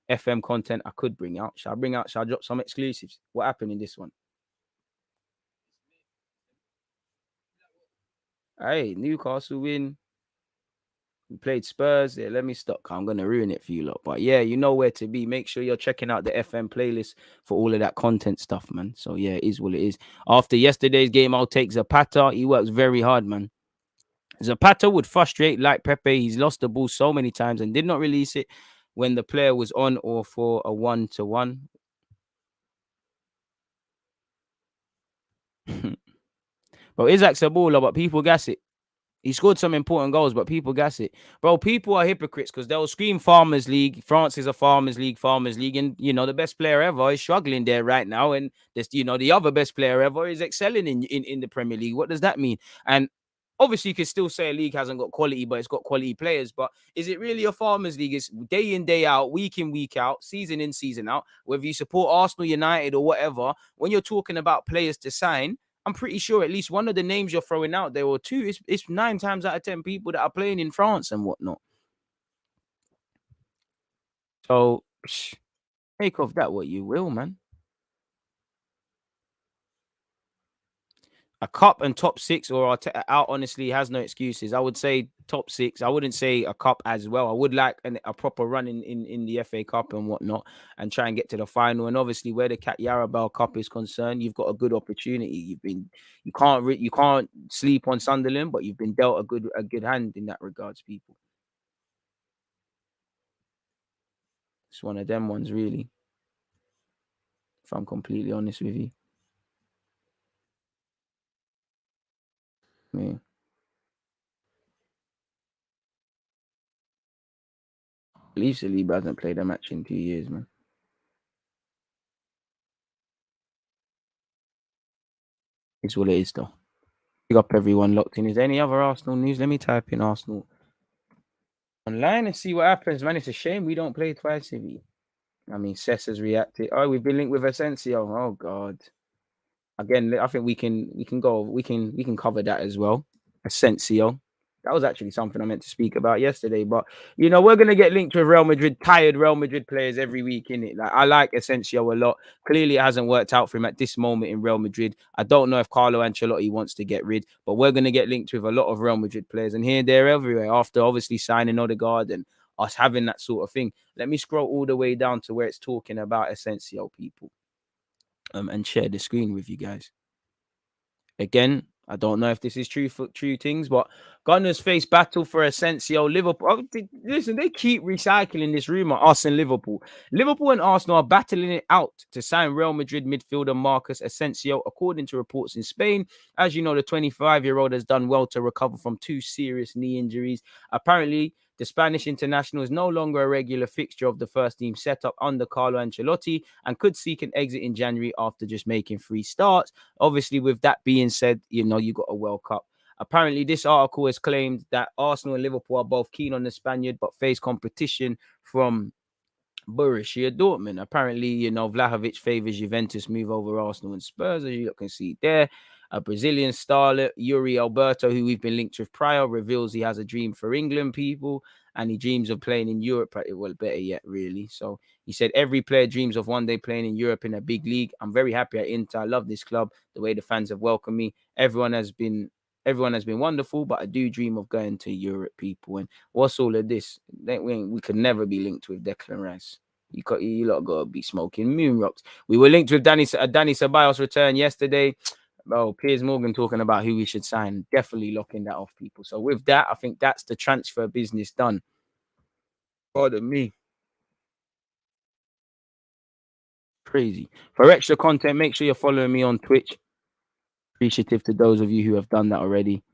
FM content I could bring out. Shall I drop some exclusives? What happened in this one? Hey, Newcastle win. We played Spurs. Yeah, let me stop. I'm going to ruin it for you lot. But yeah, you know where to be. Make sure you're checking out the FM playlist for all of that content stuff, man. So yeah, it is what it is. After yesterday's game, I'll take Zapata. He works very hard, man. Zapata would frustrate like Pepe. He's lost the ball so many times and did not release it when the player was on or for a 1-to-1. But Isaac's a baller, but people gas it. He scored some important goals, but people gas it. Bro, people are hypocrites because they'll scream Farmers League. France is a Farmers League. And, the best player ever is struggling there right now. And, the other best player ever is excelling in the Premier League. What does that mean? And obviously, you can still say a league hasn't got quality, but it's got quality players. But is it really a Farmers League? It's day in, day out, week in, week out, season in, season out. Whether you support Arsenal, United, or whatever, when you're talking about players to sign, I'm pretty sure at least one of the names you're throwing out there, or two, it's 9 times out of 10 people that are playing in France and whatnot. So take off that what you will, man. A cup and top 6 or out honestly has no excuses. I would say top 6. I wouldn't say a cup as well. I would like a proper run in the FA Cup and whatnot and try and get to the final. And obviously where the Cat Yarabel Cup is concerned, you've got a good opportunity. You can't sleep on Sunderland, but you've been dealt a good hand in that regards, people. It's one of them ones, really, if I'm completely honest with you. Yeah. I believe SALIBA hasn't played a match in 2 years, man. It's what it is, though. Big up everyone locked in. Is there any other Arsenal news? Let me type in Arsenal online and see what happens, man. It's a shame we don't play twice, if we. I mean, Cess has reacted. Oh, we've been linked with ASENSIO. Oh God. Again, I think we can cover that as well. ASENSIO. That was actually something I meant to speak about yesterday. But we're gonna get linked with Real Madrid, tired Real Madrid players every week, innit? Like I like ASENSIO a lot. Clearly, it hasn't worked out for him at this moment in Real Madrid. I don't know if Carlo Ancelotti wants to get rid, but we're gonna get linked with a lot of Real Madrid players, and here, there, everywhere. After obviously signing Odegaard and us having that sort of thing. Let me scroll all the way down to where it's talking about ASENSIO, people, and share the screen with you guys. Again, I don't know if this is true things, but Gunners face battle for ASENSIO. Liverpool. Listen, they keep recycling this rumor. Us and Liverpool. Liverpool and Arsenal are battling it out to sign Real Madrid midfielder Marcus ASENSIO, according to reports in Spain. As you know, the 25-year-old has done well to recover from 2 serious knee injuries. Apparently, the Spanish international is no longer a regular fixture of the first team setup under Carlo Ancelotti and could seek an exit in January after just making 3 starts. Obviously, with that being said, you got a World Cup. Apparently, this article has claimed that Arsenal and Liverpool are both keen on the Spaniard, but face competition from Borussia Dortmund. Apparently, VLAHOVIC favours Juventus move over Arsenal and Spurs, as you can see there. A Brazilian starlet, Yuri Alberto, who we've been linked with prior, reveals he has a dream for England, people, and he dreams of playing in Europe. Well, better yet, really. So he said every player dreams of one day playing in Europe in a big league. I'm very happy at Inter. I love this club, the way the fans have welcomed me. Everyone has been wonderful, but I do dream of going to Europe, people. And what's all of this? We could never be linked with Declan Rice. You lot got to be smoking moon rocks. We were linked with Danny Ceballos return yesterday. Bro, Piers Morgan talking about who we should sign. Definitely locking that off, people. So with that, I think that's the transfer business done. Pardon me. Crazy. For extra content, make sure you're following me on Twitch. Appreciative to those of you who have done that already.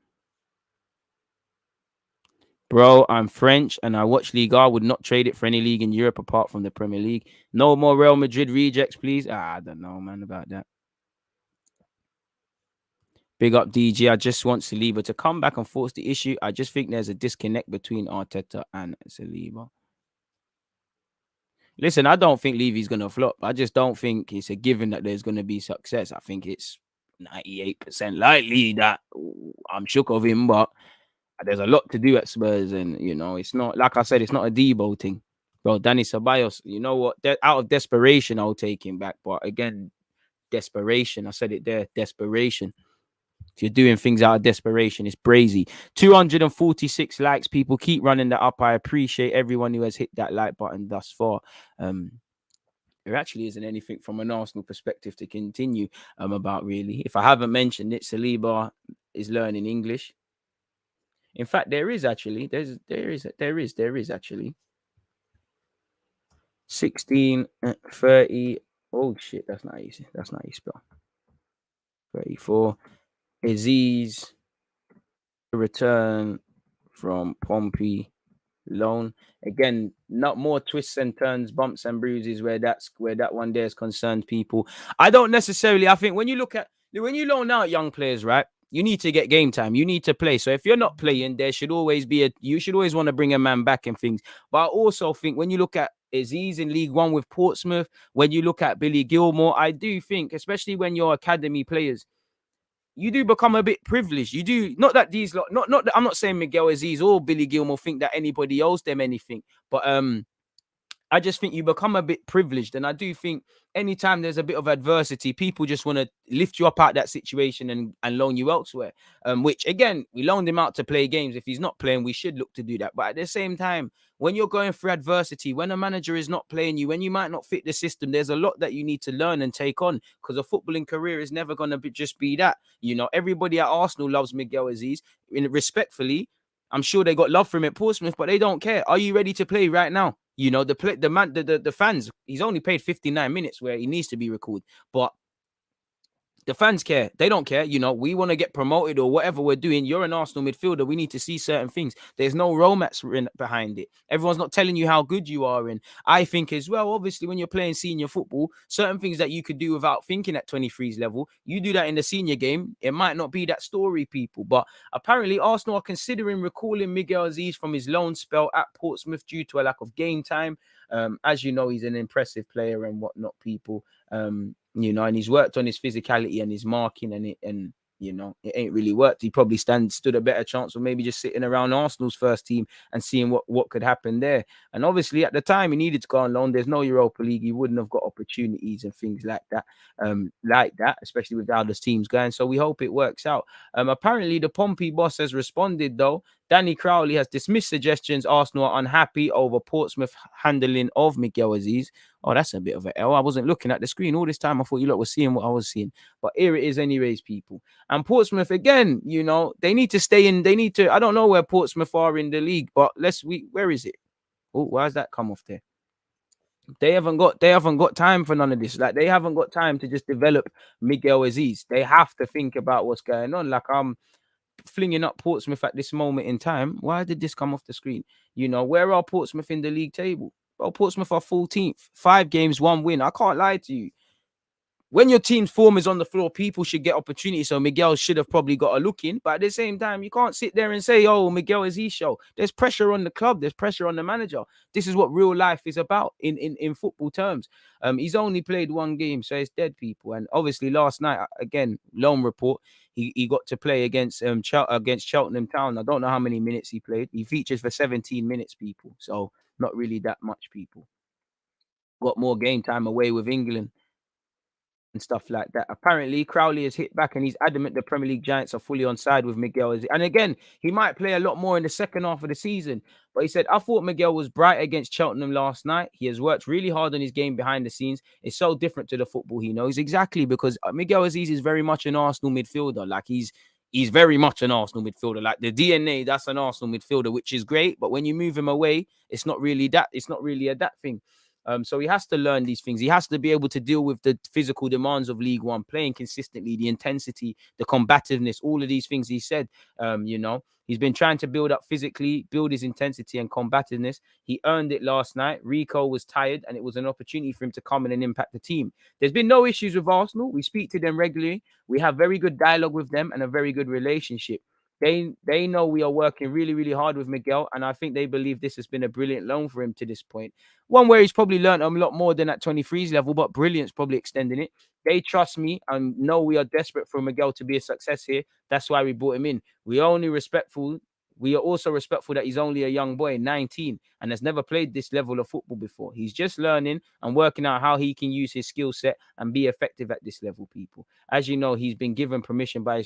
Bro, I'm French and I watch Liga. I would not trade it for any league in Europe apart from the Premier League. No more Real Madrid rejects, please. I don't know, man, about that. Big up DG. I just want SALIBA to come back and force the issue. I just think there's a disconnect between Arteta and SALIBA. Listen, I don't think Levy's going to flop. I just don't think it's a given that there's going to be success. I think it's 98% likely that I'm shook of him, but there's a lot to do at Spurs. And, it's not, like I said, it's not a Debo thing. Bro, Danny Ceballos, you know what? Out of desperation, I'll take him back. But again, desperation. I said it there, desperation. If you're doing things out of desperation, it's brazy. 246 likes, people. Keep running that up. I appreciate everyone who has hit that like button thus far. There actually isn't anything from an Arsenal perspective to continue about, really. If I haven't mentioned it, SALIBA is learning English. In fact, there is actually. There is actually. 16, 30. Oh, shit. That's not easy. That's not easy, bro. 34. AZEEZ, return from Pompey, loan. Again, not more twists and turns, bumps and bruises where that one there is concerned, people. I think when you loan out young players, right, you need to get game time. You need to play. So if you're not playing, you should always want to bring a man back and things. But I also think when you look at AZEEZ in League One with Portsmouth, when you look at Billy Gilmore, I do think, especially when you're academy players, you do become a bit privileged. You do not that these lot, not that I'm not saying Miguel Aziz or Billy Gilmore think that anybody owes them anything, but I just think you become a bit privileged. And I do think anytime there's a bit of adversity, people just want to lift you up out that situation and loan you elsewhere. Which again, we loaned him out to play games. If he's not playing, we should look to do that. But at the same time, when you're going through adversity, when a manager is not playing you, when you might not fit the system, there's a lot that you need to learn and take on, because a footballing career is never going to just be that. Everybody at Arsenal loves Miguel Aziz. Respectfully, I'm sure they got love for him at Portsmouth, but they don't care. Are you ready to play right now? The fans, he's only played 59 minutes where he needs to be recalled. But the fans care. They don't care. We want to get promoted or whatever we're doing. You're an Arsenal midfielder. We need to see certain things. There's no romance behind it. Everyone's not telling you how good you are. And I think as well, obviously, when you're playing senior football, certain things that you could do without thinking at 23's level, you do that in the senior game. It might not be that story, people. But apparently, Arsenal are considering recalling Miguel Aziz from his loan spell at Portsmouth due to a lack of game time. As you know, he's an impressive player and whatnot, people. And he's worked on his physicality and his marking, and it ain't really worked. He probably stood a better chance of maybe just sitting around Arsenal's first team and seeing what could happen there. And obviously at the time he needed to go on loan. There's no Europa League. He wouldn't have got opportunities and things like that, especially with how the team's going. So we hope it works out. Apparently the Pompey boss has responded though, Danny Crowley has dismissed suggestions Arsenal are unhappy over Portsmouth handling of Miguel Azeez. Oh, that's a bit of an L. I wasn't looking at the screen all this time. I thought you lot were seeing what I was seeing. But here it is anyways, people. And Portsmouth, again, you know, they need to stay in. They need to, I don't know where Portsmouth are in the league, but where is it? Oh, why's that come off there? They haven't got time for none of this. Like, they haven't got time to just develop Miguel Azeez. They have to think about what's going on. Like, I'm flinging up Portsmouth at this moment in time. Why did this come off the screen? You know, where are Portsmouth in the league table? Well, Portsmouth are 14th, 5 games, 1 win. I can't lie to you. When your team's form is on the floor, people should get opportunities. So Miguel should have probably got a look in. But at the same time, you can't sit there and say, oh, Miguel is his show. There's pressure on the club. There's pressure on the manager. This is what real life is about in football terms. He's only played 1 game, so it's dead, people. And obviously last night, again, loan report, he got to play against Cheltenham Town. I don't know how many minutes he played. He features for 17 minutes, people. So not really that much, people. Got more game time away with England and stuff like that. Apparently, Crowley has hit back and he's adamant the Premier League giants are fully on side with Miguel. And again, he might play a lot more in the second half of the season. But he said, I thought Miguel was bright against Cheltenham last night. He has worked really hard on his game behind the scenes. It's so different to the football he knows. Exactly, because Miguel Azeez is very much an Arsenal midfielder. Like, he's very much an Arsenal midfielder. Like, the DNA, that's an Arsenal midfielder, which is great. But when you move him away, it's not really that. It's not really a that thing. So he has to learn these things. He has to be able to deal with the physical demands of League One, playing consistently, the intensity, the combativeness, all of these things he said. You know, he's been trying to build up physically, build his intensity and combativeness. He earned it last night. Rico was tired, and it was an opportunity for him to come in and impact the team. There's been no issues with Arsenal. We speak to them regularly. We have very good dialogue with them and a very good relationship. They know we are working really, really hard with Miguel, and I think they believe this has been a brilliant loan for him to this point. One where he's probably learned a lot more than at 23's level, but brilliant's probably extending it. They trust me and know we are desperate for Miguel to be a success here. That's why we brought him in. We are also respectful that he's only a young boy, 19, and has never played this level of football before. He's just learning and working out how he can use his skill set and be effective at this level, people. As you know, he's been given permission by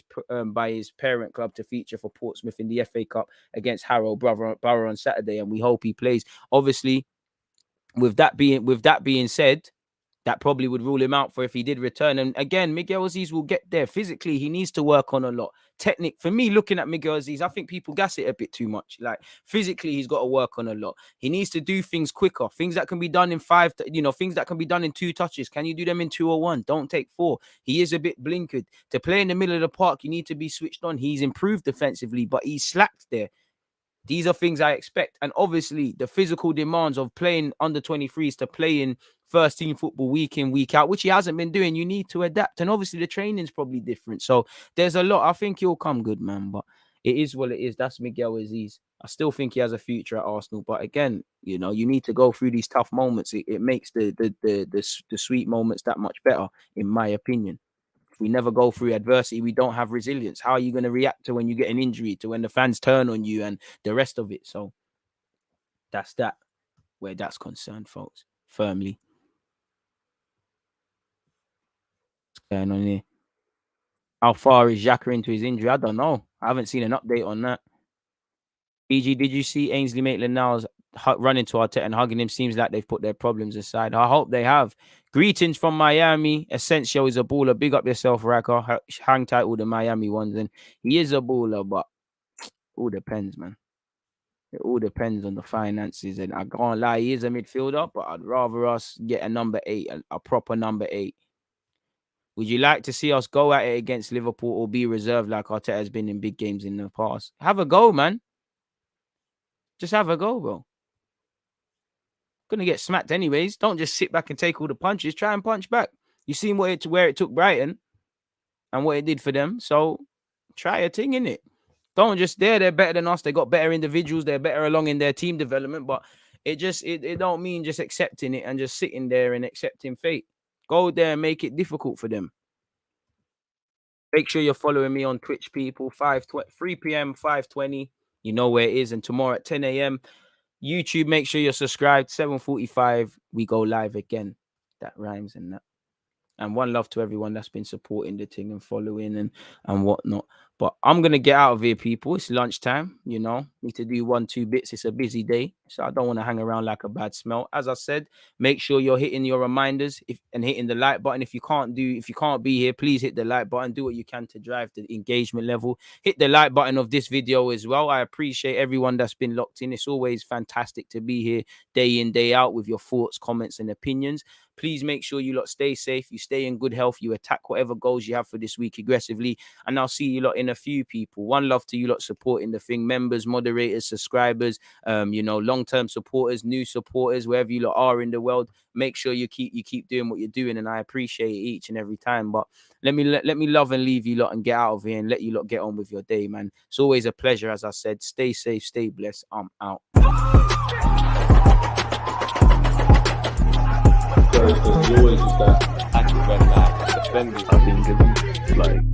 his parent club to feature for Portsmouth in the FA Cup against Harrow Borough on Saturday, and we hope he plays. Obviously, with that being said, that probably would rule him out for if he did return. And again, Miguel Azeez will get there. Physically, he needs to work on a lot. Technique, for me, looking at Miguel Azeez, I think people gas it a bit too much. Like, physically, he's got to work on a lot. He needs to do things quicker. Things that can be done in 5, things that can be done in 2 touches. Can you do them in 2 or 1? Don't take 4. He is a bit blinkered. To play in the middle of the park, you need to be switched on. He's improved defensively, but he's slacked there. These are things I expect. And obviously, the physical demands of playing under 23s to play in first team football week in, week out, which he hasn't been doing, you need to adapt. And obviously, the training's probably different. So there's a lot. I think he'll come good, man. But it is what it is. That's Miguel Azeez. I still think he has a future at Arsenal. But again, you know, you need to go through these tough moments. It makes the sweet moments that much better, in my opinion. If we never go through adversity, we don't have resilience. How are you going to react to when you get an injury, to when the fans turn on you and the rest of it? So that's that, where that's concerned, folks. Firmly. What's going on here? How far is Xhaka into his injury? I don't know. I haven't seen an update on that. BG, did you see Ainsley Maitland-Niles running to Arteta and hugging him? Seems like they've put their problems aside. I hope they have. Greetings from Miami. ASENSIO is a baller. Big up yourself, Raka. Hang tight all the Miami ones. And he is a baller, but all depends, man. It all depends on the finances. And I can't lie, he is a midfielder, but I'd rather us get a number 8, a proper number 8. Would you like to see us go at it against Liverpool or be reserved like Arteta has been in big games in the past? Have a go, man. Just have a go, bro. Gonna get smacked anyways. Don't just sit back and take all the punches. Try and punch back. You seen where it took Brighton and what it did for them. So try a thing, innit? Don't just they're better than us. They got better individuals. They're better along in their team development. But it don't mean just accepting it and just sitting there and accepting fate. Go there and make it difficult for them. Make sure you're following me on Twitch, people. 3 p.m., 5:20. You know where it is. And tomorrow at 10 a.m. YouTube, make sure you're subscribed. 7:45, we go live again. That rhymes and that. And one love to everyone that's been supporting the thing and following and whatnot. But I'm going to get out of here, people. It's lunchtime, you know. Need to do 1-2 bits. It's a busy day. So I don't want to hang around like a bad smell. As I said, make sure you're hitting your reminders and hitting the like button. If you can't be here, please hit the like button. Do what you can to drive the engagement level. Hit the like button of this video as well. I appreciate everyone that's been locked in. It's always fantastic to be here day in, day out with your thoughts, comments, and opinions. Please make sure you lot stay safe, you stay in good health, you attack whatever goals you have for this week aggressively, and I'll see you lot in a few, people. One love to you lot supporting the thing, members, moderators, subscribers, you know, long-term supporters, new supporters, wherever you lot are in the world. Make sure you keep doing what you're doing, and I appreciate it each and every time. But let me love and leave you lot and get out of here and let you lot get on with your day, man. It's always a pleasure. As I said, stay safe, stay blessed. I'm out. Always just that active red flag, defending. I think it's like